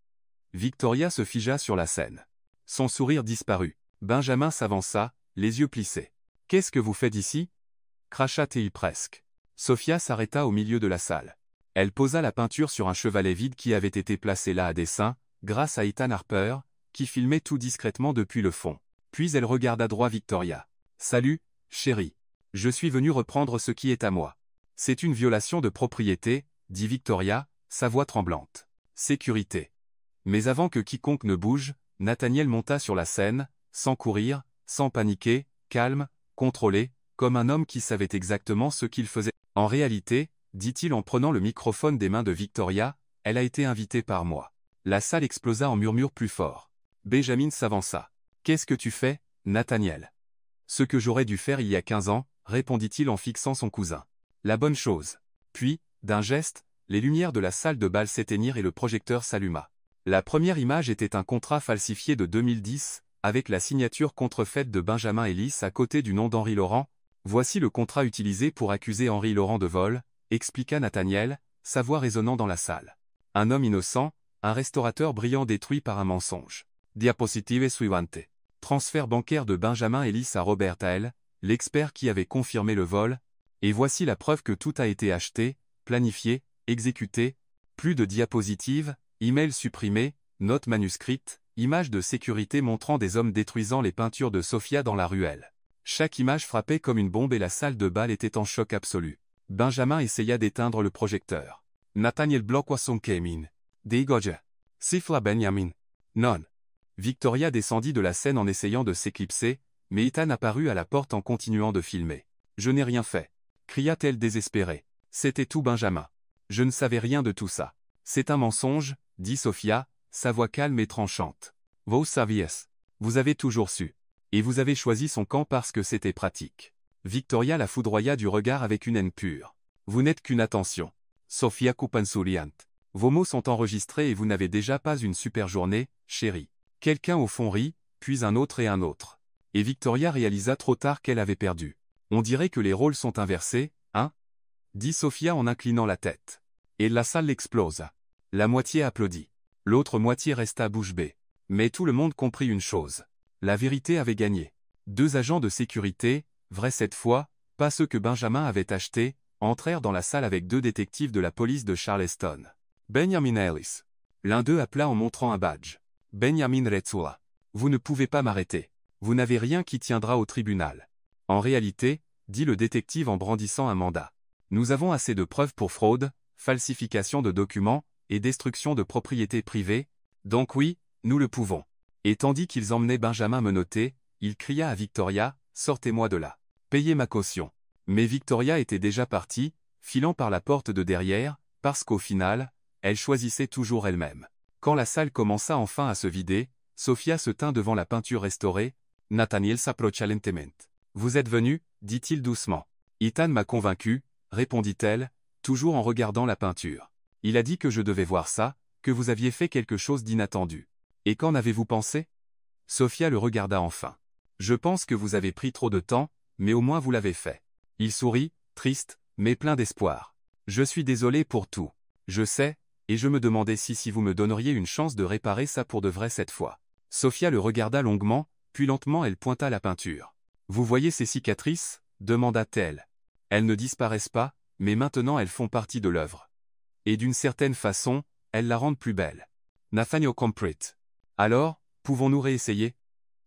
Victoria se figea sur la scène. Son sourire disparut. Benjamin s'avança, les yeux plissés. Qu'est-ce que vous faites ici? Cracha-t-il presque. Sophia s'arrêta au milieu de la salle. Elle posa la peinture sur un chevalet vide qui avait été placé là à dessein, grâce à Ethan Harper, qui filmait tout discrètement depuis le fond. Puis elle regarda droit Victoria. « Salut, chérie. Je suis venue reprendre ce qui est à moi. » « C'est une violation de propriété, » dit Victoria, sa voix tremblante. « Sécurité. » Mais avant que quiconque ne bouge, Nathaniel monta sur la scène, sans courir, sans paniquer, calme, contrôlé, comme un homme qui savait exactement ce qu'il faisait. « En réalité, » dit-il en prenant le microphone des mains de Victoria, « elle a été invitée par moi. » La salle explosa en murmures plus forts. Benjamin s'avança. « Qu'est-ce que tu fais, Nathaniel ?»« Ce que j'aurais dû faire il y a 15 ans, » répondit-il en fixant son cousin. « La bonne chose. » Puis, d'un geste, les lumières de la salle de bal s'éteignirent et le projecteur s'alluma. La première image était un contrat falsifié de 2010, avec la signature contrefaite de Benjamin Ellis à côté du nom d'Henri Laurent. « Voici le contrat utilisé pour accuser Henri Laurent de vol, » expliqua Nathaniel, sa voix résonnant dans la salle. Un homme innocent, un restaurateur brillant détruit par un mensonge. Diapositive suivante. Transfert bancaire de Benjamin Ellis à Robert Hale, l'expert qui avait confirmé le vol, et voici la preuve que tout a été acheté, planifié, exécuté. Plus de diapositives, emails supprimés, notes manuscrites, images de sécurité montrant des hommes détruisant les peintures de Sophia dans la ruelle. Chaque image frappait comme une bombe et la salle de bal était en choc absolu. Benjamin essaya d'éteindre le projecteur. Nathaniel bloquea son camin. Deigoja. Siffla Benjamin. Non. Victoria descendit de la scène en essayant de s'éclipser, mais Ethan apparut à la porte en continuant de filmer. « Je n'ai rien fait » cria-t-elle désespérée. C'était tout Benjamin. Je ne savais rien de tout ça. C'est un mensonge, dit Sophia, sa voix calme et tranchante. Vous saviez. Vous avez toujours su. Et vous avez choisi son camp parce que c'était pratique. Victoria la foudroya du regard avec une haine pure. Vous n'êtes qu'une attention. Sophia Coupansuriant. Vos mots sont enregistrés et vous n'avez déjà pas une super journée, chérie. Quelqu'un au fond rit, puis un autre et un autre. Et Victoria réalisa trop tard qu'elle avait perdu. On dirait que les rôles sont inversés, hein? Dit Sophia en inclinant la tête. Et la salle explosa. La moitié applaudit. L'autre moitié resta bouche bée. Mais tout le monde comprit une chose. La vérité avait gagné. 2 agents de sécurité, vrais cette fois, pas ceux que Benjamin avait achetés, entrèrent dans la salle avec 2 détectives de la police de Charleston. Benjamin Ellis. L'un d'eux appela en montrant un badge. Benjamin Retzula. Vous ne pouvez pas m'arrêter. Vous n'avez rien qui tiendra au tribunal. En réalité, dit le détective en brandissant un mandat. Nous avons assez de preuves pour fraude, falsification de documents, et destruction de propriété privée, donc oui, nous le pouvons. Et tandis qu'ils emmenaient Benjamin menotté, il cria à Victoria, « Sortez-moi de là. Payez ma caution. » Mais Victoria était déjà partie, filant par la porte de derrière, parce qu'au final, elle choisissait toujours elle-même. Quand la salle commença enfin à se vider, Sophia se tint devant la peinture restaurée. Nathaniel s'approcha lentement. « Vous êtes venu » dit-il doucement. « Ethan m'a convaincu » répondit-elle, toujours en regardant la peinture. « Il a dit que je devais voir ça, que vous aviez fait quelque chose d'inattendu. Et qu'en avez-vous pensé » Sophia le regarda enfin. « Je pense que vous avez pris trop de temps, mais au moins vous l'avez fait. » Il sourit, triste, mais plein d'espoir. « Je suis désolé pour tout. Je sais, et je me demandais si vous me donneriez une chance de réparer ça pour de vrai cette fois. » Sophia le regarda longuement, puis lentement elle pointa la peinture. « Vous voyez ces cicatrices » demanda-t-elle. « Elles ne disparaissent pas, mais maintenant elles font partie de l'œuvre. Et d'une certaine façon, elles la rendent plus belle. » Nathaniel comprit. « Alors, pouvons-nous réessayer »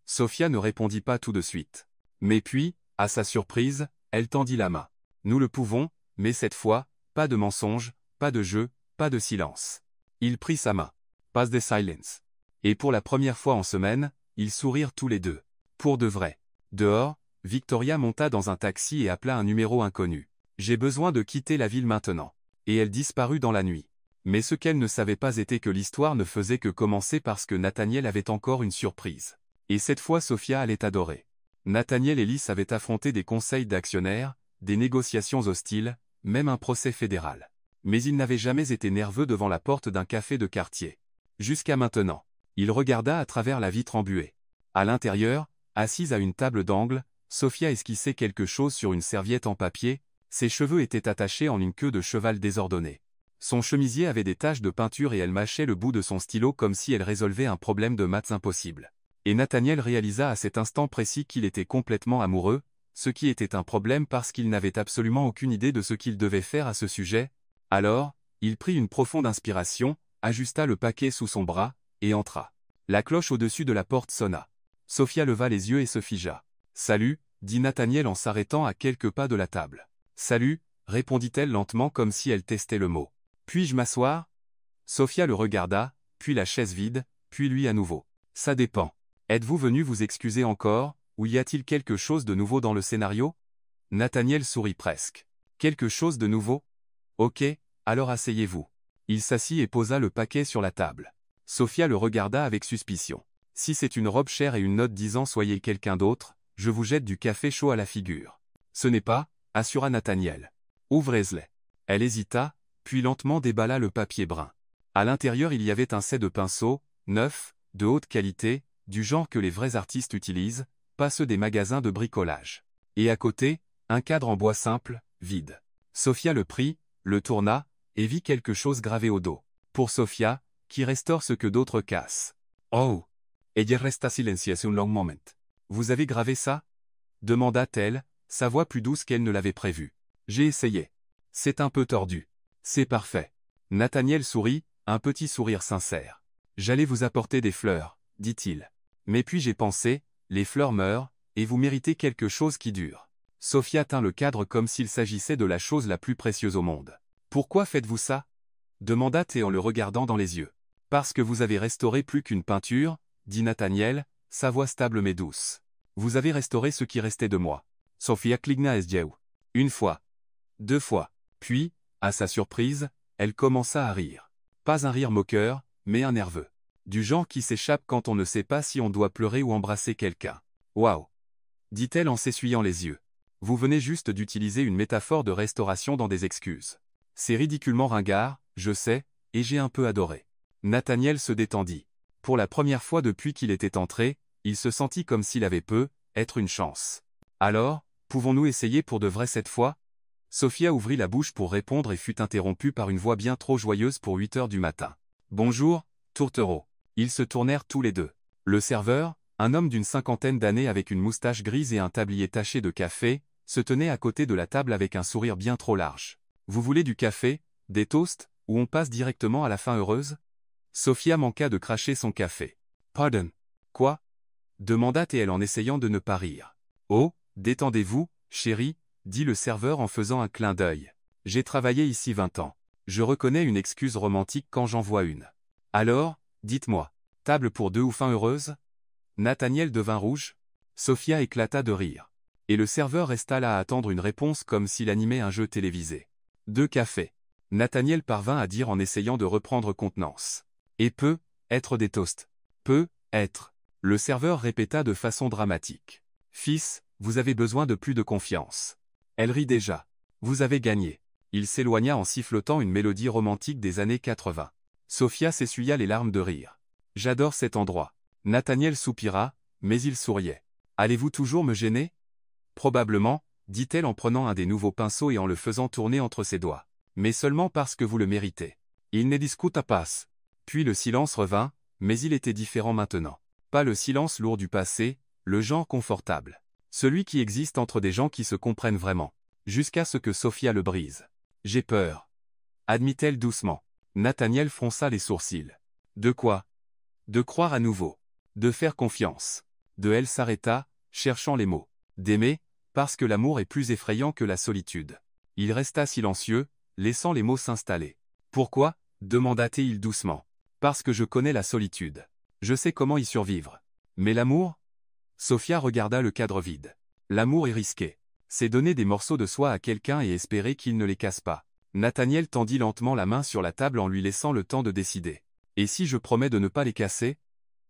Sophia ne répondit pas tout de suite. Mais puis, à sa surprise, elle tendit la main. « Nous le pouvons, mais cette fois, pas de mensonge, pas de jeu, pas de silence. » Il prit sa main. « Pass the silence. » Et pour la première fois en semaine, ils sourirent tous les deux. Pour de vrai. Dehors, Victoria monta dans un taxi et appela un numéro inconnu. « J'ai besoin de quitter la ville maintenant. » Et elle disparut dans la nuit. Mais ce qu'elle ne savait pas était que l'histoire ne faisait que commencer parce que Nathaniel avait encore une surprise. Et cette fois Sophia allait adorer. Nathaniel Ellis avait affronté des conseils d'actionnaires, des négociations hostiles, même un procès fédéral. Mais il n'avait jamais été nerveux devant la porte d'un café de quartier. Jusqu'à maintenant. Il regarda à travers la vitre embuée. À l'intérieur, assise à une table d'angle, Sophia esquissait quelque chose sur une serviette en papier, ses cheveux étaient attachés en une queue de cheval désordonnée. Son chemisier avait des taches de peinture et elle mâchait le bout de son stylo comme si elle résolvait un problème de maths impossible. Et Nathaniel réalisa à cet instant précis qu'il était complètement amoureux, ce qui était un problème parce qu'il n'avait absolument aucune idée de ce qu'il devait faire à ce sujet. Alors, Il prit une profonde inspiration, ajusta le paquet sous son bras, et entra. La cloche au-dessus de la porte sonna. Sophia leva les yeux et se figea. « Salut » dit Nathaniel en s'arrêtant à quelques pas de la table. « Salut » répondit-elle lentement comme si elle testait le mot. « Puis-je m'asseoir » Sophia le regarda, puis la chaise vide, puis lui à nouveau. « Ça dépend. Êtes-vous venu vous excuser encore, ou y a-t-il quelque chose de nouveau dans le scénario » Nathaniel sourit presque. « Quelque chose de nouveau ? Ok, alors asseyez-vous. » Il s'assit et posa le paquet sur la table. Sophia le regarda avec suspicion. « Si c'est une robe chère et une note disant « Soyez quelqu'un d'autre », je vous jette du café chaud à la figure. »« Ce n'est pas, » assura Nathaniel. « Ouvrez-les. » Elle hésita, puis lentement déballa le papier brun. À l'intérieur il y avait un set de pinceaux, neufs, de haute qualité, du genre que les vrais artistes utilisent, pas ceux des magasins de bricolage. Et à côté, un cadre en bois simple, vide. Sophia le prit, le tourna, et vit quelque chose gravé au dos. Pour Sophia, qui restaure ce que d'autres cassent. « Oh !» Ella resta silencieuse un long moment. « Vous avez gravé ça » demanda-t-elle, sa voix plus douce qu'elle ne l'avait prévu. « J'ai essayé. C'est un peu tordu. C'est parfait. » Nathaniel sourit, un petit sourire sincère. « J'allais vous apporter des fleurs, dit-il. Mais puis j'ai pensé, les fleurs meurent, et vous méritez quelque chose qui dure. » Sophia tint le cadre comme s'il s'agissait de la chose la plus précieuse au monde. « Pourquoi faites-vous ça » demanda-t-elle en le regardant dans les yeux. « Parce que vous avez restauré plus qu'une peinture, dit Nathaniel, sa voix stable mais douce. Vous avez restauré ce qui restait de moi. » Sophia cligna les yeux. Une fois. 2 fois. Puis, à sa surprise, elle commença à rire. Pas un rire moqueur, mais un nerveux. Du genre qui s'échappe quand on ne sait pas si on doit pleurer ou embrasser quelqu'un. « Waouh » dit-elle en s'essuyant les yeux. « Vous venez juste d'utiliser une métaphore de restauration dans des excuses. C'est ridiculement ringard, je sais, et j'ai un peu adoré. » Nathaniel se détendit. Pour la première fois depuis qu'il était entré, il se sentit comme s'il avait être une chance. « Alors, pouvons-nous essayer pour de vrai cette fois » Sophia ouvrit la bouche pour répondre et fut interrompue par une voix bien trop joyeuse pour 8 heures du matin. « Bonjour, tourtereau. » Ils se tournèrent tous les deux. Le serveur, un homme d'une 50aine d'années avec une moustache grise et un tablier taché de café, se tenait à côté de la table avec un sourire bien trop large. « Vous voulez du café, des toasts, ou on passe directement à la fin heureuse » Sophia manqua de cracher son café. « Pardon. Quoi » demanda-t-elle en essayant de ne pas rire. « Oh, détendez-vous, chérie, » dit le serveur en faisant un clin d'œil. « J'ai travaillé ici 20 ans. Je reconnais une excuse romantique quand j'en vois une. Alors, dites-moi, table pour 2 ou fin heureuse » Nathaniel devint rouge. Sophia éclata de rire. Et le serveur resta là à attendre une réponse comme s'il animait un jeu télévisé. 2 cafés. Nathaniel parvint à dire en essayant de reprendre contenance. Et être des toasts. Être. Le serveur répéta de façon dramatique. Fils, vous avez besoin de plus de confiance. Elle rit déjà. Vous avez gagné. Il s'éloigna en sifflotant une mélodie romantique des années 80. Sophia s'essuya les larmes de rire. J'adore cet endroit. Nathaniel soupira, mais il souriait. Allez-vous toujours me gêner ? Probablement, dit-elle en prenant un des nouveaux pinceaux et en le faisant tourner entre ses doigts. Mais seulement parce que vous le méritez. Il ne discuta pas. Puis le silence revint, mais il était différent maintenant. Pas le silence lourd du passé, le genre confortable. Celui qui existe entre des gens qui se comprennent vraiment. Jusqu'à ce que Sophia le brise. J'ai peur. Admit-elle doucement. Nathaniel fronça les sourcils. De quoi ? De croire à nouveau. De faire confiance. Elle s'arrêta, cherchant les mots. D'aimer, parce que l'amour est plus effrayant que la solitude. Il resta silencieux, laissant les mots s'installer. Pourquoi ? Demanda-t-il doucement. Parce que je connais la solitude. Je sais comment y survivre. Mais l'amour ? Sophia regarda le cadre vide. L'amour est risqué. C'est donner des morceaux de soi à quelqu'un et espérer qu'il ne les casse pas. Nathaniel tendit lentement la main sur la table en lui laissant le temps de décider. Et si je promets de ne pas les casser ?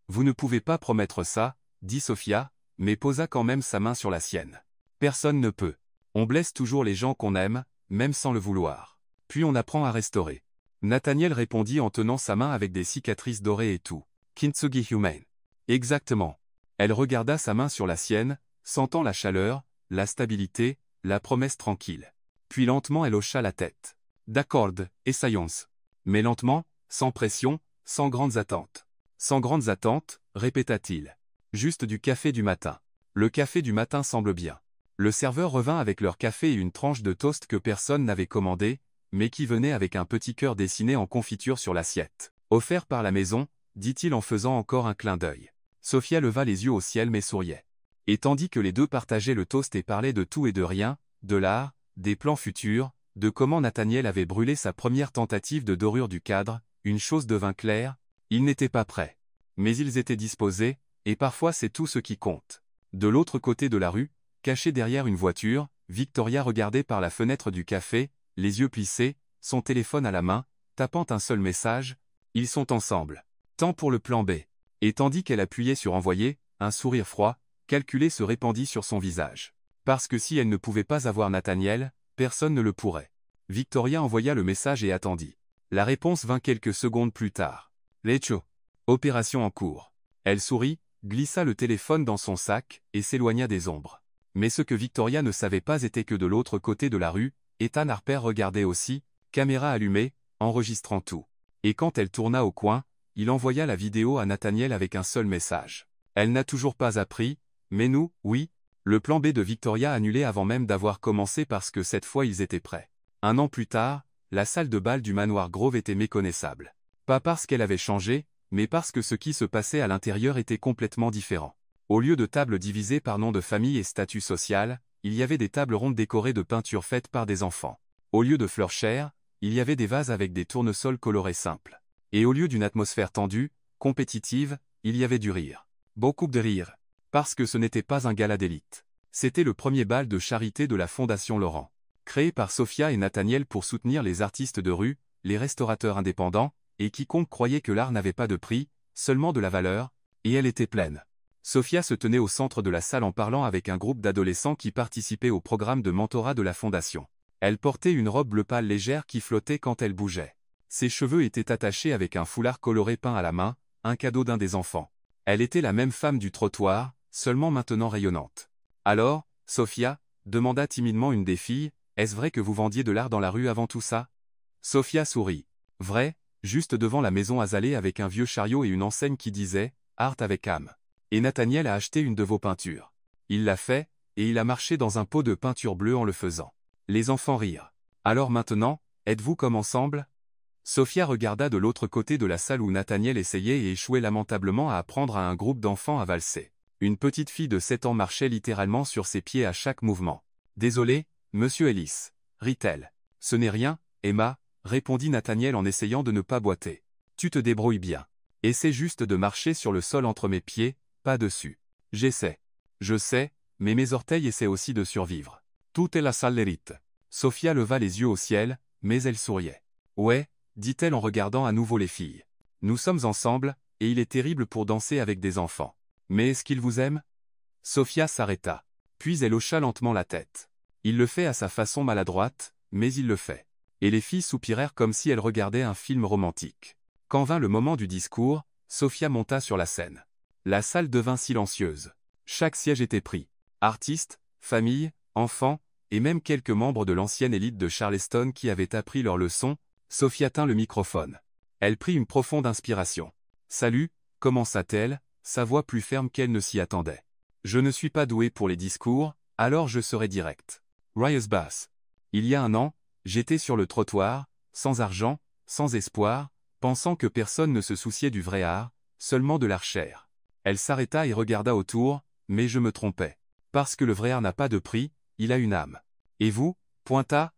Vous ne pouvez pas promettre ça, dit Sophia, mais posa quand même sa main sur la sienne. Personne ne peut. On blesse toujours les gens qu'on aime, même sans le vouloir. Puis on apprend à restaurer. Nathaniel répondit en tenant sa main avec des cicatrices dorées et tout. Kintsugi Humane. Exactement. Elle regarda sa main sur la sienne, sentant la chaleur, la stabilité, la promesse tranquille. Puis lentement elle hocha la tête. D'accord, essayons. Mais lentement, sans pression, sans grandes attentes. Sans grandes attentes, répéta-t-il. Juste du café du matin. Le café du matin semble bien. Le serveur revint avec leur café et une tranche de toast que personne n'avait commandé, mais qui venait avec un petit cœur dessiné en confiture sur l'assiette. Offert par la maison, dit-il en faisant encore un clin d'œil. Sophia leva les yeux au ciel mais souriait. Et tandis que les deux partageaient le toast et parlaient de tout et de rien, de l'art, des plans futurs, de comment Nathaniel avait brûlé sa première tentative de dorure du cadre, une chose devint claire, ils n'étaient pas prêts. Mais ils étaient disposés, et parfois c'est tout ce qui compte. De l'autre côté de la rue, cachée derrière une voiture, Victoria regardait par la fenêtre du café, les yeux plissés, son téléphone à la main, tapant un seul message, « Ils sont ensemble. » Tant pour le plan B. Et tandis qu'elle appuyait sur envoyer, un sourire froid, calculé se répandit sur son visage. Parce que si elle ne pouvait pas avoir Nathaniel, personne ne le pourrait. Victoria envoya le message et attendit. La réponse vint quelques secondes plus tard. Lecho. Opération en cours. Elle sourit, glissa le téléphone dans son sac, et s'éloigna des ombres. Mais ce que Victoria ne savait pas était que de l'autre côté de la rue, Ethan Harper regardait aussi, caméra allumée, enregistrant tout. Et quand elle tourna au coin, il envoya la vidéo à Nathaniel avec un seul message. Elle n'a toujours pas appris, mais nous, oui. Le plan B de Victoria annulé avant même d'avoir commencé parce que cette fois ils étaient prêts. Un an plus tard, la salle de bal du manoir Grove était méconnaissable. Pas parce qu'elle avait changé, mais parce que ce qui se passait à l'intérieur était complètement différent. Au lieu de tables divisées par nom de famille et statut social, il y avait des tables rondes décorées de peintures faites par des enfants. Au lieu de fleurs chères, il y avait des vases avec des tournesols colorés simples. Et au lieu d'une atmosphère tendue, compétitive, il y avait du rire. Beaucoup de rire. Parce que ce n'était pas un gala d'élite. C'était le premier bal de charité de la Fondation Laurent. Créé par Sophia et Nathaniel pour soutenir les artistes de rue, les restaurateurs indépendants, et quiconque croyait que l'art n'avait pas de prix, seulement de la valeur, et elle était pleine. Sophia se tenait au centre de la salle en parlant avec un groupe d'adolescents qui participaient au programme de mentorat de la Fondation. Elle portait une robe bleu pâle légère qui flottait quand elle bougeait. Ses cheveux étaient attachés avec un foulard coloré peint à la main, un cadeau d'un des enfants. Elle était la même femme du trottoir, seulement maintenant rayonnante. « Alors, Sophia ?» demanda timidement une des filles, « est-ce vrai que vous vendiez de l'art dans la rue avant tout ça ?» Sophia sourit. « Vrai, juste devant la maison Azalée avec un vieux chariot et une enseigne qui disait « Art avec âme ». Et Nathaniel a acheté une de vos peintures. Il l'a fait, et il a marché dans un pot de peinture bleue en le faisant. Les enfants rirent. « Alors maintenant, êtes-vous comme ensemble ?» Sophia regarda de l'autre côté de la salle où Nathaniel essayait et échouait lamentablement à apprendre à un groupe d'enfants à valser. Une petite fille de 7 ans marchait littéralement sur ses pieds à chaque mouvement. « Désolé, monsieur Ellis, rit-elle. « Ce n'est rien, Emma, » répondit Nathaniel en essayant de ne pas boiter. « Tu te débrouilles bien. Essaie juste de marcher sur le sol entre mes pieds, pas dessus. »« J'essaie. » »« Je sais, mais mes orteils essaient aussi de survivre. » Tout est la salle l'érite. Sophia leva les yeux au ciel, mais elle souriait. « Ouais, » dit-elle en regardant à nouveau les filles. « Nous sommes ensemble, et il est terrible pour danser avec des enfants. Mais est-ce qu'il vous aime ?» Sophia s'arrêta. Puis elle hocha lentement la tête. Il le fait à sa façon maladroite, mais il le fait. Et les filles soupirèrent comme si elles regardaient un film romantique. Quand vint le moment du discours, Sophia monta sur la scène. La salle devint silencieuse. Chaque siège était pris. Artistes, familles, enfants, et même quelques membres de l'ancienne élite de Charleston qui avaient appris leur leçon, Sophia tint le microphone. Elle prit une profonde inspiration. « Salut » commença-t-elle, sa voix plus ferme qu'elle ne s'y attendait. « Je ne suis pas douée pour les discours, alors je serai direct. Riot Bass. Il y a un an, j'étais sur le trottoir, sans argent, sans espoir, pensant que personne ne se souciait du vrai art, seulement de l'art cher. » Elle s'arrêta et regarda autour, mais je me trompais. Parce que le vrai art n'a pas de prix, il a une âme. Et vous, pointa,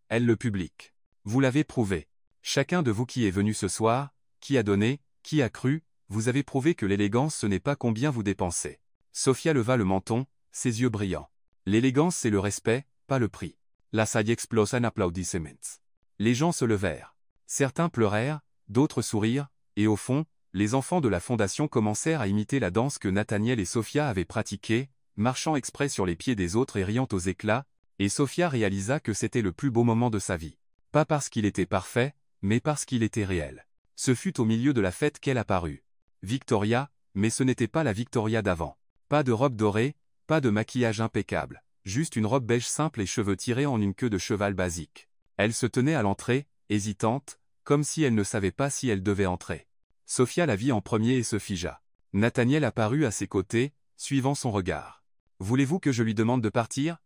elle le public. Vous l'avez prouvé. Chacun de vous qui est venu ce soir, qui a donné, qui a cru, vous avez prouvé que l'élégance ce n'est pas combien vous dépensez. Sophia leva le menton, ses yeux brillants. L'élégance c'est le respect, pas le prix. La salle explose en applaudissements. Les gens se levèrent. Certains pleurèrent, d'autres sourirent, et au fond, les enfants de la fondation commencèrent à imiter la danse que Nathaniel et Sophia avaient pratiquée, marchant exprès sur les pieds des autres et riant aux éclats, et Sophia réalisa que c'était le plus beau moment de sa vie. Pas parce qu'il était parfait, mais parce qu'il était réel. Ce fut au milieu de la fête qu'elle apparut. Victoria, mais ce n'était pas la Victoria d'avant. Pas de robe dorée, pas de maquillage impeccable, juste une robe beige simple et cheveux tirés en une queue de cheval basique. Elle se tenait à l'entrée, hésitante, comme si elle ne savait pas si elle devait entrer. Sophia la vit en premier et se figea. Nathaniel apparut à ses côtés, suivant son regard. « Voulez-vous que je lui demande de partir »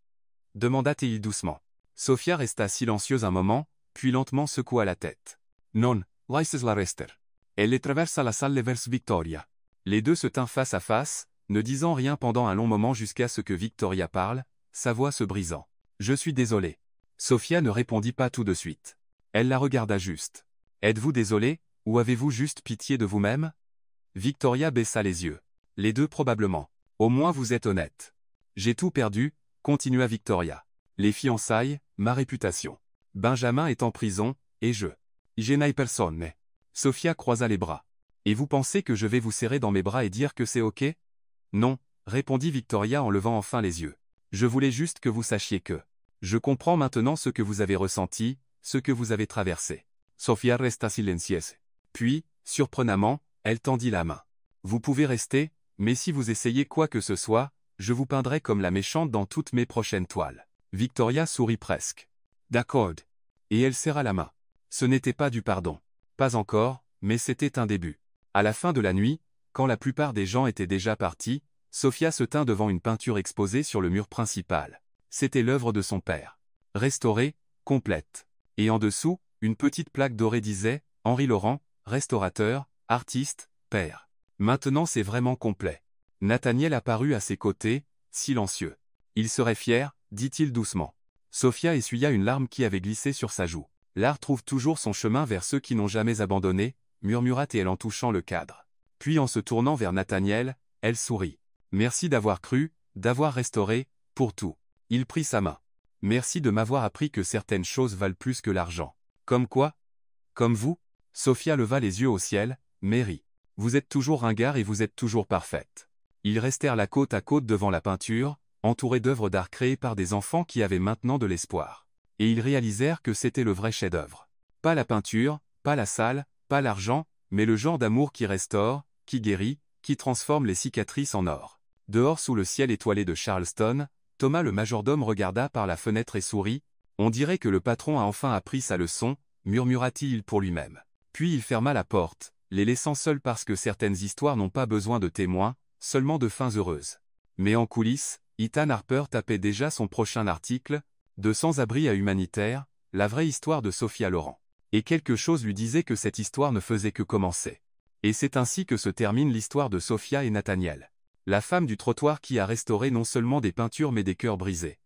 demanda-t-il doucement. Sophia resta silencieuse un moment, puis lentement secoua la tête. Non, laisses la rester. Elle les traversa la salle vers Victoria. Les deux se tinrent face à face, ne disant rien pendant un long moment jusqu'à ce que Victoria parle, sa voix se brisant. Je suis désolé. Sofia ne répondit pas tout de suite. Elle la regarda juste. Êtes-vous désolé, ou avez-vous juste pitié de vous-même? Victoria baissa les yeux. Les deux probablement. Au moins vous êtes honnête. J'ai tout perdu, continua Victoria. Les fiançailles, ma réputation. Benjamin est en prison, et je n'ai personne. Sofia croisa les bras. Et vous pensez que je vais vous serrer dans mes bras et dire que c'est ok? Non, répondit Victoria en levant enfin les yeux. Je voulais juste que vous sachiez que je comprends maintenant ce que vous avez ressenti, ce que vous avez traversé. Sofia resta silencieuse. Puis, surprenamment, elle tendit la main. Vous pouvez rester, mais si vous essayez quoi que ce soit, je vous peindrai comme la méchante dans toutes mes prochaines toiles. Victoria sourit presque. D'accord. Et elle serra la main. Ce n'était pas du pardon. Pas encore, mais c'était un début. À la fin de la nuit, quand la plupart des gens étaient déjà partis, Sofia se tint devant une peinture exposée sur le mur principal. C'était l'œuvre de son père. Restaurée, complète. Et en dessous, une petite plaque dorée disait « Henri Laurent, restaurateur, artiste, père ». Maintenant c'est vraiment complet. Nathaniel apparut à ses côtés, silencieux. Il serait fier, dit-il doucement. Sofia essuya une larme qui avait glissé sur sa joue. L'art trouve toujours son chemin vers ceux qui n'ont jamais abandonné, murmura-t-elle en touchant le cadre. Puis en se tournant vers Nathaniel, elle sourit. Merci d'avoir cru, d'avoir restauré, pour tout. Il prit sa main. Merci de m'avoir appris que certaines choses valent plus que l'argent. Comme quoi? Comme vous? Sofia leva les yeux au ciel, Mary. Vous êtes toujours ringard et vous êtes toujours parfaite. Ils restèrent là côte à côte devant la peinture, entourés d'œuvres d'art créées par des enfants qui avaient maintenant de l'espoir. Et ils réalisèrent que c'était le vrai chef-d'œuvre. Pas la peinture, pas la salle, pas l'argent, mais le genre d'amour qui restaure, qui guérit, qui transforme les cicatrices en or. Dehors sous le ciel étoilé de Charleston, Thomas le majordome regarda par la fenêtre et sourit. On dirait que le patron a enfin appris sa leçon, murmura-t-il pour lui-même. Puis il ferma la porte, les laissant seuls parce que certaines histoires n'ont pas besoin de témoins, seulement de fins heureuses. Mais en coulisses, Ethan Harper tapait déjà son prochain article, de sans-abri à humanitaire, la vraie histoire de Sofia Loren. Et quelque chose lui disait que cette histoire ne faisait que commencer. Et c'est ainsi que se termine l'histoire de Sofia et Nathaniel. La femme du trottoir qui a restauré non seulement des peintures mais des cœurs brisés.